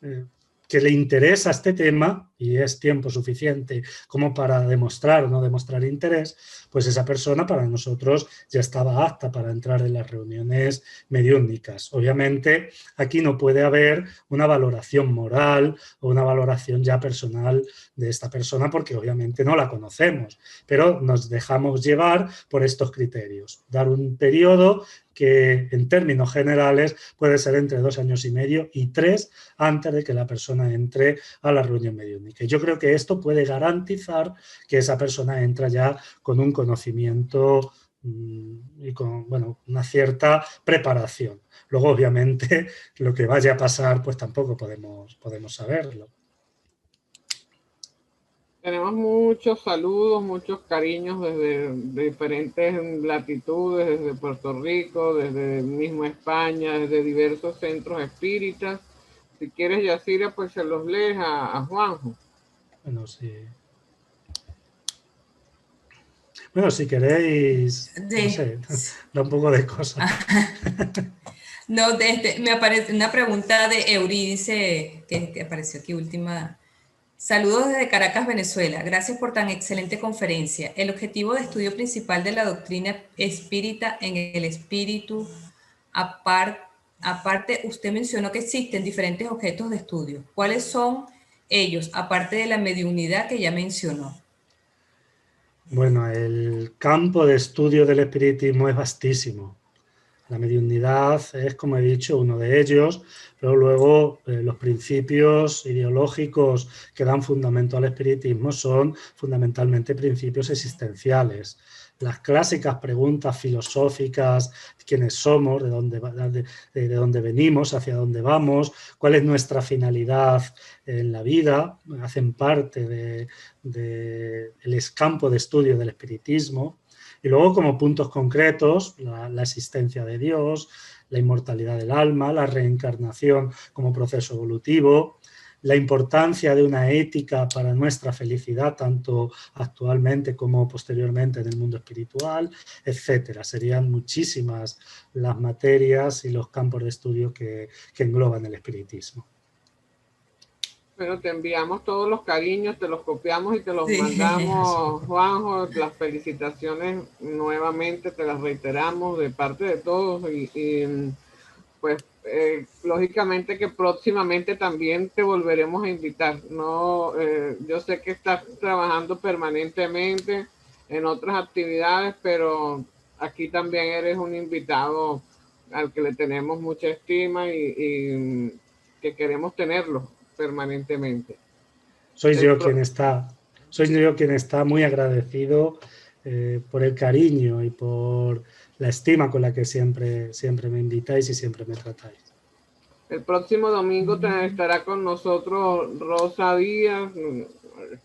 le interesa este tema y es tiempo suficiente como para demostrar o no demostrar interés, pues esa persona para nosotros ya estaba apta para entrar en las reuniones mediúmnicas. Obviamente aquí no puede haber una valoración moral o una valoración ya personal de esta persona porque obviamente no la conocemos, pero nos dejamos llevar por estos criterios. Dar un periodo que en términos generales puede ser entre 2 años y medio y 3 antes de que la persona entre a la reunión mediúmnica. Y yo creo que esto puede garantizar que esa persona entra ya con un conocimiento y con una cierta preparación. Luego, obviamente, lo que vaya a pasar, pues tampoco podemos saberlo. Tenemos muchos saludos, muchos cariños desde diferentes latitudes, desde Puerto Rico, desde mismo España, desde diversos centros espíritas. Si quieres, Yacira, pues se los lees a Juanjo. Bueno, sí. Bueno, si queréis, no sé, da un poco de cosa. No, me aparece una pregunta de Euridice, que apareció aquí última. Saludos desde Caracas, Venezuela. Gracias por tan excelente conferencia. El objetivo de estudio principal de la doctrina espírita en el espíritu, aparte, usted mencionó que existen diferentes objetos de estudio. ¿Cuáles son ellos, aparte de la mediunidad que ya mencionó? Bueno, el campo de estudio del espiritismo es vastísimo. La mediunidad es, como he dicho, uno de ellos, pero luego los principios ideológicos que dan fundamento al espiritismo son fundamentalmente principios existenciales. Las clásicas preguntas filosóficas, quiénes somos, de dónde venimos, hacia dónde vamos, cuál es nuestra finalidad en la vida, hacen parte del campo de estudio del espiritismo. Y luego, como puntos concretos, la existencia de Dios, la inmortalidad del alma, la reencarnación como proceso evolutivo, la importancia de una ética para nuestra felicidad, tanto actualmente como posteriormente en el mundo espiritual, etcétera. Serían muchísimas las materias y los campos de estudio que engloban el espiritismo. Pero te enviamos todos los cariños, te los copiamos y te los mandamos, Juanjo. Las felicitaciones nuevamente te las reiteramos de parte de todos y pues lógicamente que próximamente también te volveremos a invitar. No, yo sé que estás trabajando permanentemente en otras actividades, pero aquí también eres un invitado al que le tenemos mucha estima y que queremos tenerlos permanentemente. Soy yo quien está muy agradecido por el cariño y por la estima con la que siempre me invitáis y siempre me tratáis. El próximo domingo estará con nosotros Rosa Díaz,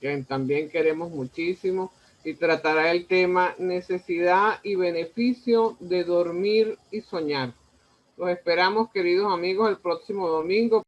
que también queremos muchísimo, y tratará el tema necesidad y beneficio de dormir y soñar. Los esperamos, queridos amigos, el próximo domingo.